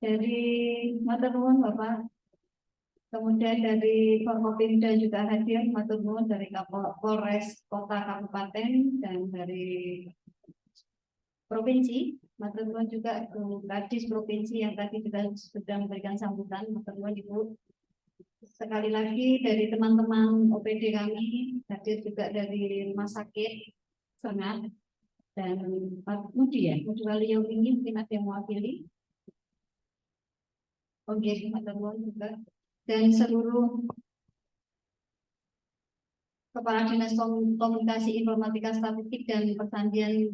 dari matur nuwun Bapak. Kemudian dari Forkopimda juga hadir, matur nuwun, dari Kapolres Kota Kabupaten dan dari Provinsi, matur nuwun juga Kadis Provinsi yang tadi kita sudah memberikan sambutan, matur nuwun Ibu. Sekali lagi dari teman-teman OPD kami, hadir juga dari Rumah Sakit Sengat dan Mudi ya, Mudi Waluyo ini mungkin ada yang mewakili. Oke, matur nuwun juga. Dan seluruh Kepala Dinas Komunikasi Informatika Statistik dan Persandian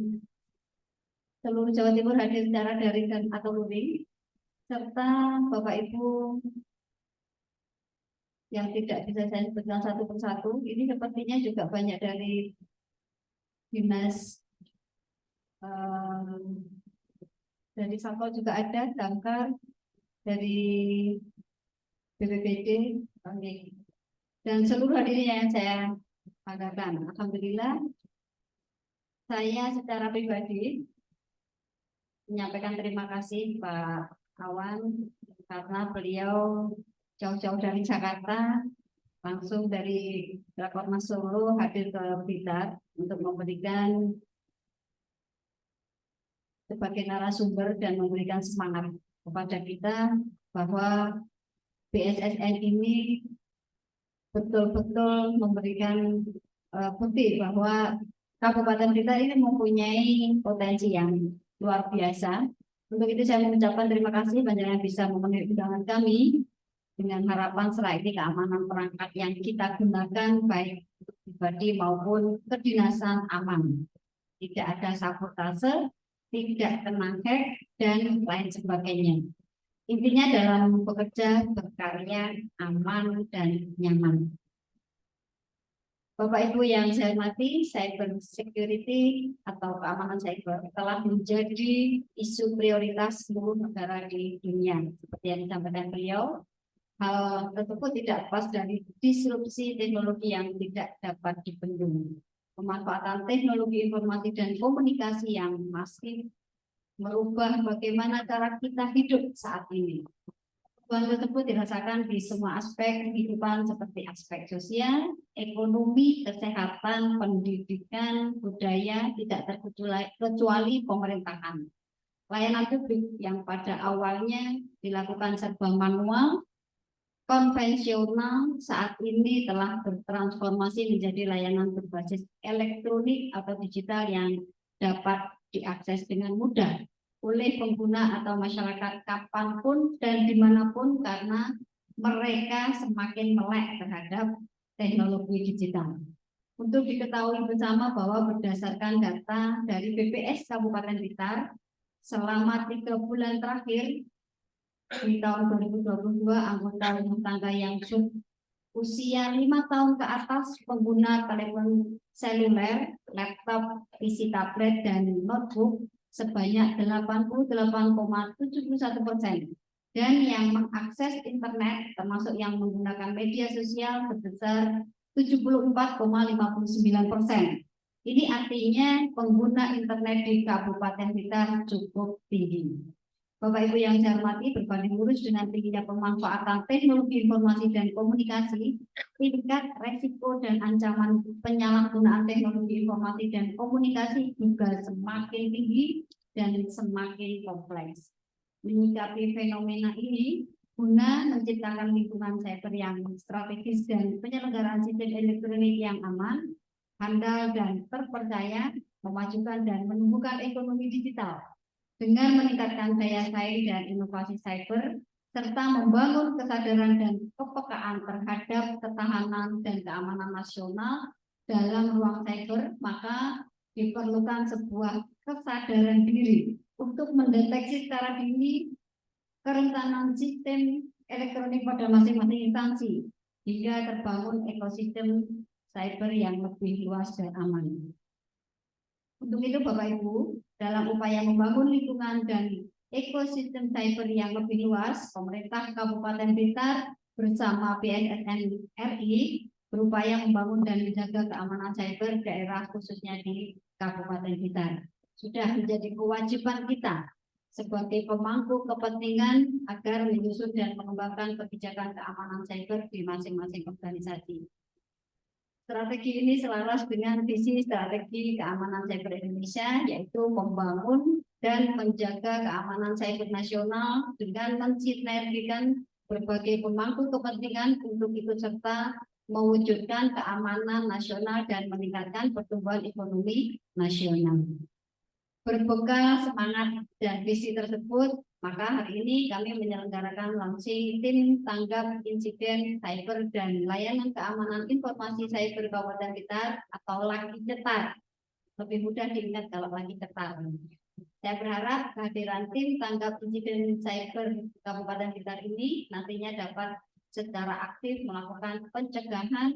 seluruh Jawa Timur hadir secara daring dan atau luring, serta Bapak Ibu yang tidak bisa saya sebutkan satu persatu. Ini sepertinya juga banyak dari dinas, dari Satpol juga ada, Damkar, dari BPBD, dan seluruh hadirin yang saya banggakan. Alhamdulillah, saya secara pribadi menyampaikan terima kasih Pak Awan karena beliau jauh-jauh dari Jakarta, langsung dari Rakornas Solo hadir ke Blitar untuk memberikan sebagai narasumber dan memberikan semangat kepada kita bahwa BSSN ini betul-betul memberikan bukti bahwa Kabupaten Blitar ini mempunyai potensi yang luar biasa. Untuk itu saya mengucapkan terima kasih panjenengan bisa memenuhi undangan kami dengan harapan setelah ini keamanan perangkat yang kita gunakan baik pribadi maupun kedinasan aman. Tidak ada sabotase, tidak kena hack, dan lain sebagainya. Intinya dalam bekerja, berkarya, aman, dan nyaman. Bapak Ibu yang saya hormati, cyber security atau keamanan cyber telah menjadi isu prioritas seluruh negara di dunia. Seperti yang disampaikan beliau, hal tersebut tidak lepas dari disrupsi teknologi yang tidak dapat dibendung. Pemanfaatan teknologi informasi dan komunikasi yang masif merubah bagaimana cara kita hidup saat ini. Perubahan tersebut dirasakan di semua aspek kehidupan seperti aspek sosial, ekonomi, kesehatan, pendidikan, budaya, tidak terkecuali pemerintahan. Layanan publik yang pada awalnya dilakukan serba manual, konvensional, saat ini telah bertransformasi menjadi layanan berbasis elektronik atau digital yang dapat diakses dengan mudah oleh pengguna atau masyarakat kapanpun dan dimanapun karena mereka semakin melek terhadap teknologi digital. Untuk diketahui bersama bahwa berdasarkan data dari BPS Kabupaten Blitar, selama 3 bulan terakhir di tahun 2022, anggota rumah tangga yang usia 5 tahun ke atas pengguna telepon seluler, laptop, PC tablet, dan notebook sebanyak 88,71%. Dan yang mengakses internet termasuk yang menggunakan media sosial sebesar 74,59%. Ini artinya pengguna internet di Kabupaten Blitar cukup tinggi. Bapak Ibu yang saya hormati, berbanding lurus dengan tingginya pemanfaatan teknologi informasi dan komunikasi, tingkat resiko dan ancaman penyalahgunaan teknologi informasi dan komunikasi juga semakin tinggi dan semakin kompleks. Menyikapi fenomena ini, guna menciptakan lingkungan cyber yang strategis dan penyelenggaraan sistem elektronik yang aman, handal, dan terpercaya, memajukan dan menumbuhkan ekonomi digital dengan meningkatkan daya saing dan inovasi cyber, serta membangun kesadaran dan kepekaan terhadap ketahanan dan keamanan nasional dalam ruang cyber, maka diperlukan sebuah kesadaran diri untuk mendeteksi secara dini kerentanan sistem elektronik pada masing-masing instansi hingga terbangun ekosistem cyber yang lebih luas dan aman. Untuk itu Bapak Ibu, dalam upaya membangun lingkungan dan ekosistem cyber yang lebih luas, pemerintah Kabupaten Blitar bersama BSSN RI berupaya membangun dan menjaga keamanan cyber daerah khususnya di Kabupaten Blitar. Sudah menjadi kewajiban kita sebagai pemangku kepentingan agar menyusun dan mengembangkan kebijakan keamanan cyber di masing-masing organisasi. Strategi ini selaras dengan visi strategi keamanan cyber Indonesia, yaitu membangun dan menjaga keamanan cyber nasional dengan mensinergikan berbagai pemangku kepentingan untuk ikut serta mewujudkan keamanan nasional dan meningkatkan pertumbuhan ekonomi nasional. Berbekal semangat dan visi tersebut, maka hari ini kami menyelenggarakan launching tim tanggap insiden cyber dan layanan keamanan informasi cyber Kabupaten Blitar atau LAKI Cetar. Lebih mudah diingat kalau LAKI Cetar. Saya berharap kehadiran tim tanggap insiden cyber Kabupaten Blitar ini nantinya dapat secara aktif melakukan pencegahan,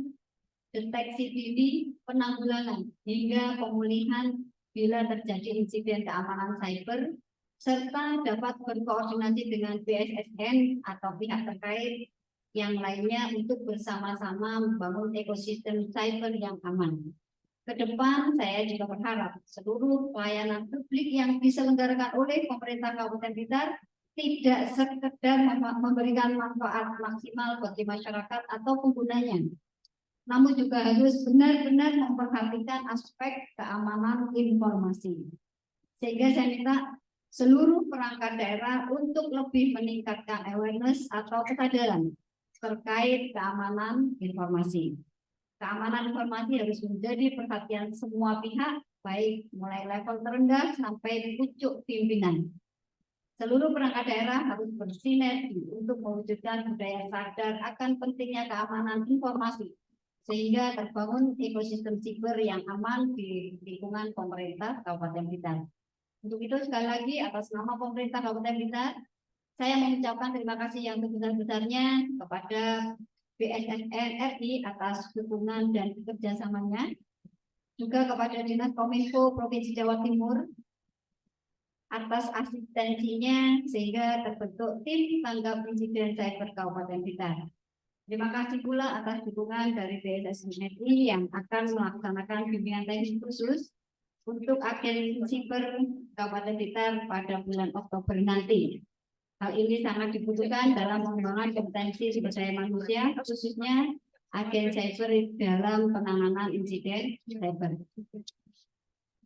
deteksi dini, penanggulangan hingga pemulihan bila terjadi insiden keamanan cyber, serta dapat berkoordinasi dengan BSSN atau pihak terkait yang lainnya untuk bersama-sama membangun ekosistem cyber yang aman. Ke depan saya juga berharap seluruh pelayanan publik yang diselenggarakan oleh pemerintah Kabupaten Blitar tidak sekedar memberikan manfaat maksimal bagi masyarakat atau penggunanya, namun juga harus benar-benar memperhatikan aspek keamanan informasi. Sehingga saya minta seluruh perangkat daerah untuk lebih meningkatkan awareness atau kesadaran terkait keamanan informasi. Keamanan informasi harus menjadi perhatian semua pihak, baik mulai level terendah sampai pucuk pimpinan. Seluruh perangkat daerah harus bersinergi untuk mewujudkan budaya sadar akan pentingnya keamanan informasi, sehingga terbangun ekosistem siber yang aman di lingkungan pemerintah Kabupaten Blitar. Untuk itu sekali lagi atas nama pemerintah Kabupaten Blitar, saya mengucapkan terima kasih yang sebesar-besarnya kepada BSSN RI atas dukungan dan kerjasamanya, juga kepada Dinas Kominfo Provinsi Jawa Timur atas asistensinya sehingga terbentuk tim tanggap insiden cyber Kabupaten Blitar. Terima kasih pula atas dukungan dari BSSN RI yang akan melaksanakan bimbingan teknis khusus untuk agen siber Kabupaten Blitar pada bulan Oktober nanti. Hal ini sangat dibutuhkan dalam pengembangan kompetensi sumber daya manusia, khususnya agen cyber dalam penanganan insiden cyber.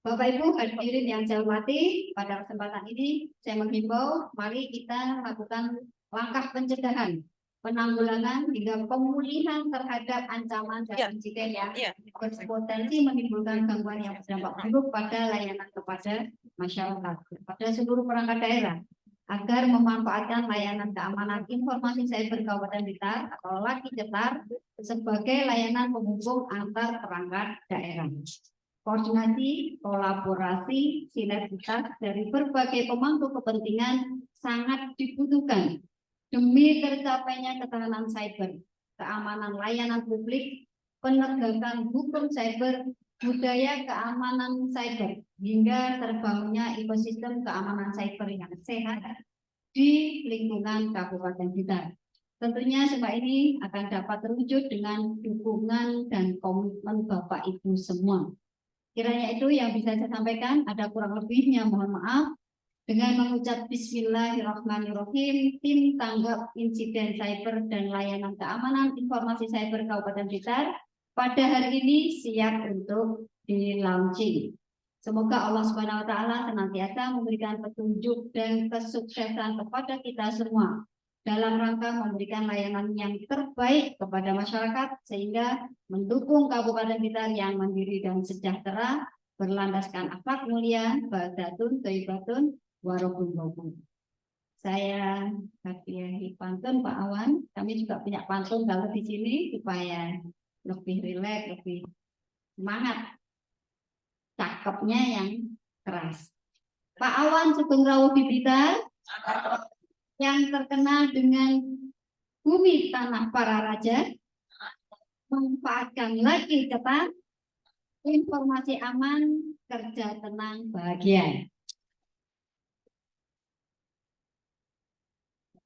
Bapak Ibu hadirin yang saya hormati, pada kesempatan ini saya menghimbau, mari kita lakukan langkah pencegahan, penanggulangan hingga pemulihan terhadap ancaman dan insiden yang berpotensi menimbulkan gangguan yang berdampak buruk pada layanan kepada masyarakat, pada seluruh perangkat daerah, agar memanfaatkan layanan keamanan informasi cyber Kabupaten Blitar atau LAKI Cetar sebagai layanan penghubung antar perangkat daerah. Koordinasi, kolaborasi, sinergitas dari berbagai pemangku kepentingan sangat dibutuhkan demi tercapainya ketahanan cyber, keamanan layanan publik, penegakan hukum cyber, budaya keamanan cyber, hingga terbangunnya ekosistem keamanan cyber yang sehat di lingkungan Kabupaten Blitar. Tentunya semua ini akan dapat terwujud dengan dukungan dan komitmen Bapak Ibu semua. Kiranya itu yang bisa saya sampaikan, ada kurang lebihnya mohon maaf. Dengan mengucap Bismillahirrahmanirrahim, tim tanggap insiden cyber dan layanan keamanan informasi cyber Kabupaten Blitar pada hari ini siap untuk di-launching. Semoga Allah Subhanahu wa Ta'ala senantiasa memberikan petunjuk dan kesuksesan kepada kita semua dalam rangka memberikan layanan yang terbaik kepada masyarakat sehingga mendukung Kabupaten Blitar yang mandiri dan sejahtera, berlandaskan akhlak mulia, badatun, thayyibatun, warahmatullahi. Saya hadiahi pantun Pak Awan. Kami juga punya pantun kalau di sini supaya lebih rileks, lebih semangat. Cakepnya yang keras. Pak Awan Sugeng Rawuh di Blitar yang terkenal dengan bumi tanah para raja, manfaatkan LAKI Cetar, informasi aman, kerja tenang, bahagia.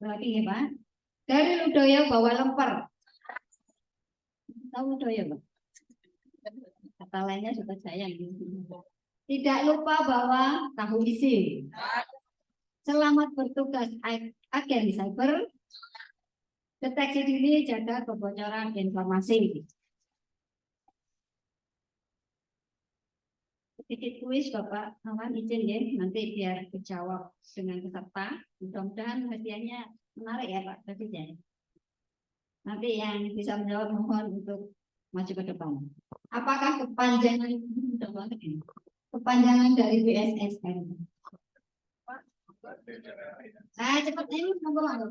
Lagi ya Pak. Dari Ludoyo bawa lemper. Tahu Ludoyo Pak? Kata lainnya sudah saya. Tidak lupa bawa tahu isi. Selamat bertugas agen cyber. Deteksi dini, jaga kebocoran informasi. Sedikit kuis Bapak Awan izin ya, nanti biar dijawab dengan peserta. Mudah-mudahan hadiahnya menarik ya Pak Presiden. Nanti yang bisa menjawab mohon untuk maju ke depan. Apakah kepanjangan dari BSSN? Cepat ini monggo.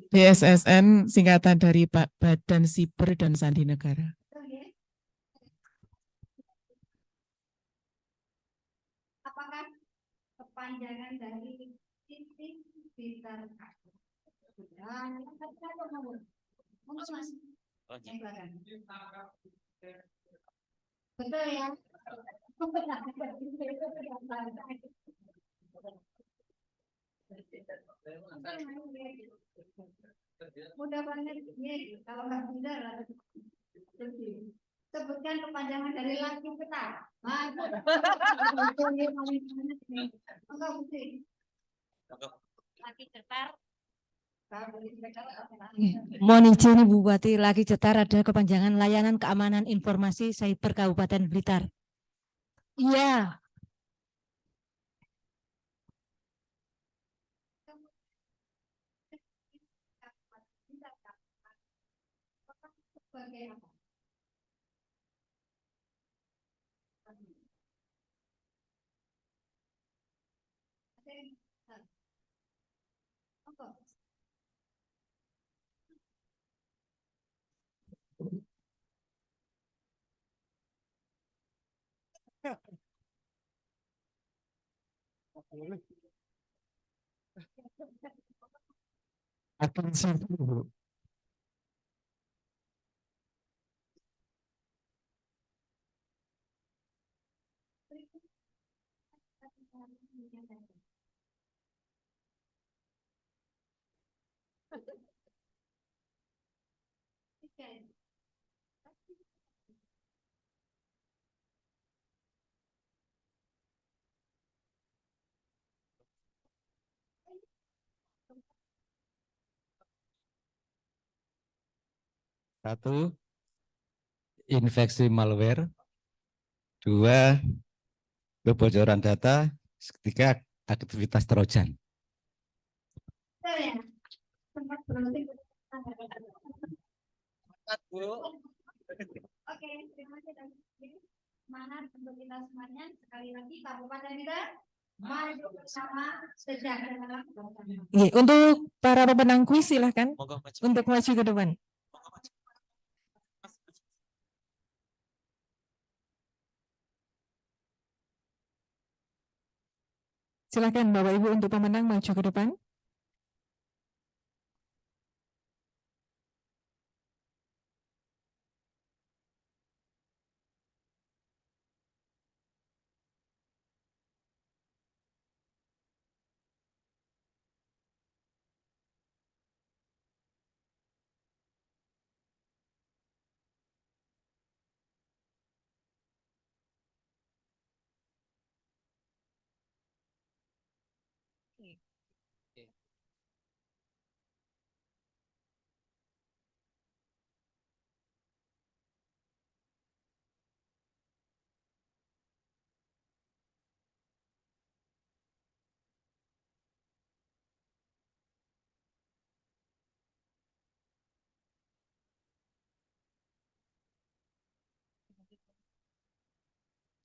BSSN singkatan dari Badan Siber dan Sandi Negara. Apakah kepanjangan dari titik Blitar? Betul ya. Mudah banget nih kalau nggak benar. Sebutkan kepanjangan dari laki petar. Laki cetar. Mohon izin Ibu Bupati, Laki Cetar adalah kepanjangan Layanan Keamanan Informasi Cyber Kabupaten Blitar. Iya. Sebagai apa? Satu, infeksi malware. Dua, kebocoran data. Ketiga, aktivitas trojan. Sempat browsing. Oke, terima kasih. Semangat untuk kita semuanya. Sekali lagi Kabupaten Blitar maju bersama sejahtera. Untuk para pemenang kuis silahkan untuk maju ke depan. Silakan Bapak Ibu untuk pemenang maju ke depan.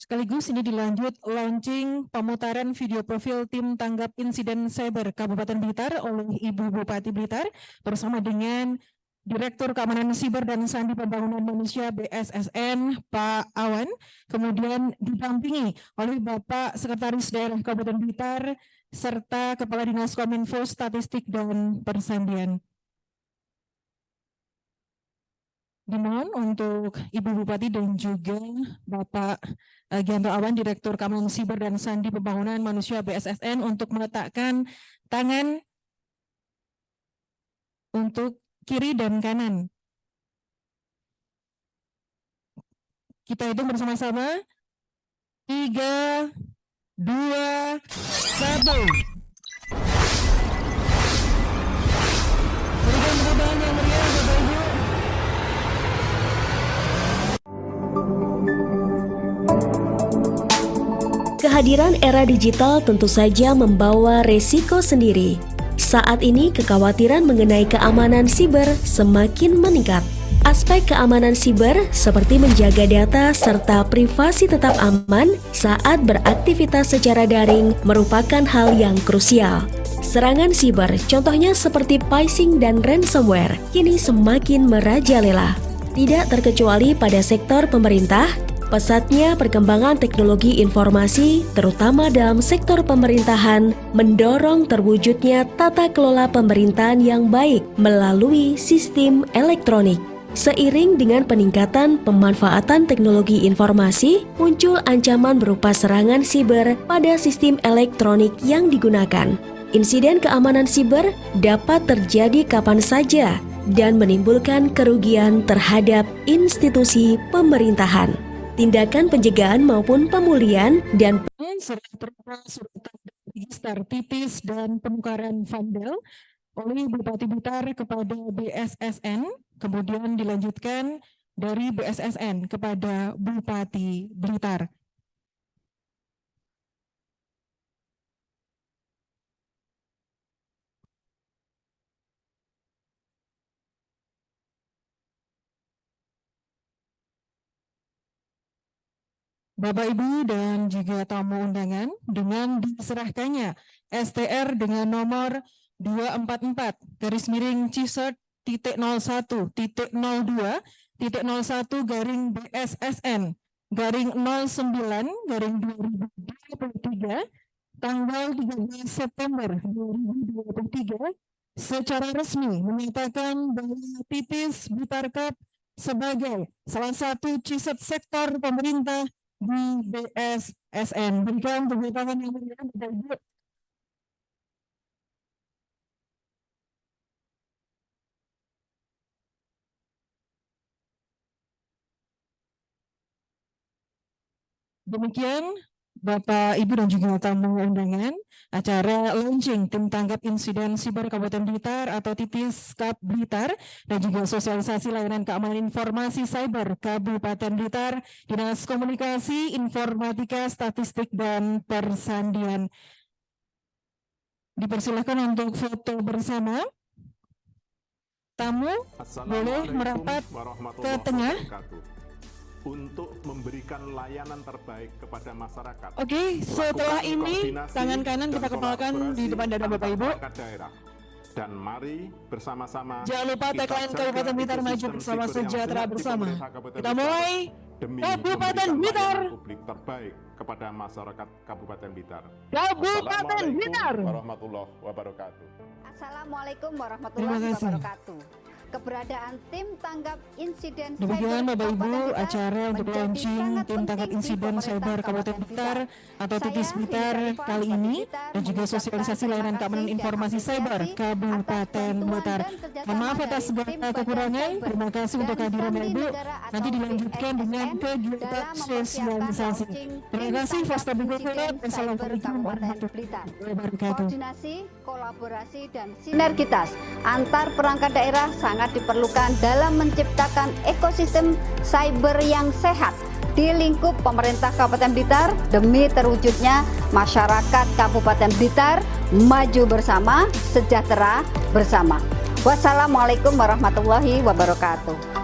Sekaligus ini dilanjut launching pemutaran video profil tim tanggap insiden cyber Kabupaten Blitar oleh Ibu Bupati Blitar bersama dengan Direktur Keamanan Siber dan Sandi Pembangunan Manusia BSSN Pak Awan, kemudian didampingi oleh Bapak Sekretaris Daerah Kabupaten Blitar serta Kepala Dinas Kominfo Statistik dan Persandian. Dimohon untuk Ibu Bupati dan juga Bapak Gianto Awan, Direktur Keamanan Siber dan Sandi Pembangunan Manusia BSSN untuk meletakkan tangan untuk kiri dan kanan. Kita hitung bersama-sama. 3, 2, 1. Berikan tepuk tangan yang meriah Bapak Ibu. Kehadiran era digital tentu saja membawa resiko sendiri. Saat ini kekhawatiran mengenai keamanan siber semakin meningkat. Aspek keamanan siber seperti menjaga data serta privasi tetap aman saat beraktivitas secara daring merupakan hal yang krusial. Serangan siber, contohnya seperti phishing dan ransomware, kini semakin merajalela. Tidak terkecuali pada sektor pemerintah, pesatnya perkembangan teknologi informasi, terutama dalam sektor pemerintahan, mendorong terwujudnya tata kelola pemerintahan yang baik melalui sistem elektronik. Seiring dengan peningkatan pemanfaatan teknologi informasi, muncul ancaman berupa serangan siber pada sistem elektronik yang digunakan. Insiden keamanan siber dapat terjadi kapan saja dan menimbulkan kerugian terhadap institusi pemerintahan. Tindakan pencegahan maupun pemulihan dan serta surat register tipis dan penukaran vandal oleh Bupati Blitar kepada BSSN, kemudian dilanjutkan dari BSSN kepada Bupati Blitar. Bapak, Ibu, dan juga tamu undangan, dengan diserahkannya STR dengan nomor 244-01-011-BSSN-09-2023 tanggal 13 September 2023 secara resmi menyatakan bahwa Titis Blitar Cup sebagai salah satu ciset sektor pemerintah di BSSN. Berikan tepuk tangan yang meriah, Bapak Ibu. Demikian Bapak, Ibu, dan juga tamu undangan, acara launching Tim Tanggap Insiden Siber Kabupaten Blitar atau Titis Cup Blitar dan juga sosialisasi layanan keamanan informasi cyber Kabupaten Blitar, Dinas Komunikasi, Informatika, Statistik, dan Persandian. Dipersilakan untuk foto bersama. Tamu boleh merapat ke tengah untuk memberikan layanan terbaik kepada masyarakat. Oke, setelah ini tangan kanan kita kepalkan di depan dada Bapak Ibu. Dan mari bersama-sama. Jangan lupa tagline Kabupaten Blitar maju bersama, sejahtera bersama. Kita mulai. Kabupaten Blitar. Publik terbaik kepada masyarakat Kabupaten Blitar. Kabupaten Blitar. Warahmatullahi wabarakatuh. Assalamualaikum warahmatullahi wabarakatuh. Keberadaan Tim Tanggap Insiden Demikian Cyber Bapak Ibu, Kabupaten Blitar acara untuk menjadi launching sangat Tim Tanggap penting di Insiden pemerintah Cyber Kabupaten Blitar atau Titis Saya, Blitar Rizal kali Rifan, ini Blitar, dan juga mengucapkan sosialisasi terima layanan kasih keamanan dan informasi cyber apresiasi Kabupaten atas Blitar. bantuan dan kerjasama Mohon maaf atas dari segala tim Badan kekurangan. Cyber Terima kasih untuk dan kehadiran Sandi Ibu. Negara atau Nanti dilanjutkan dengan BSSN kegiatan dalam sosialisasi. mempersiapkan Terima launching kasih. Tim Wassalamualaikum Tanggap Insiden Cyber warahmatullahi Kabupaten Blitar. wabarakatuh. Koordinasi, kolaborasi, dan sinergitas antar perangkat daerah sangat diperlukan dalam menciptakan ekosistem cyber yang sehat di lingkup pemerintah Kabupaten Blitar demi terwujudnya masyarakat Kabupaten Blitar maju bersama, sejahtera bersama. Wassalamualaikum warahmatullahi wabarakatuh.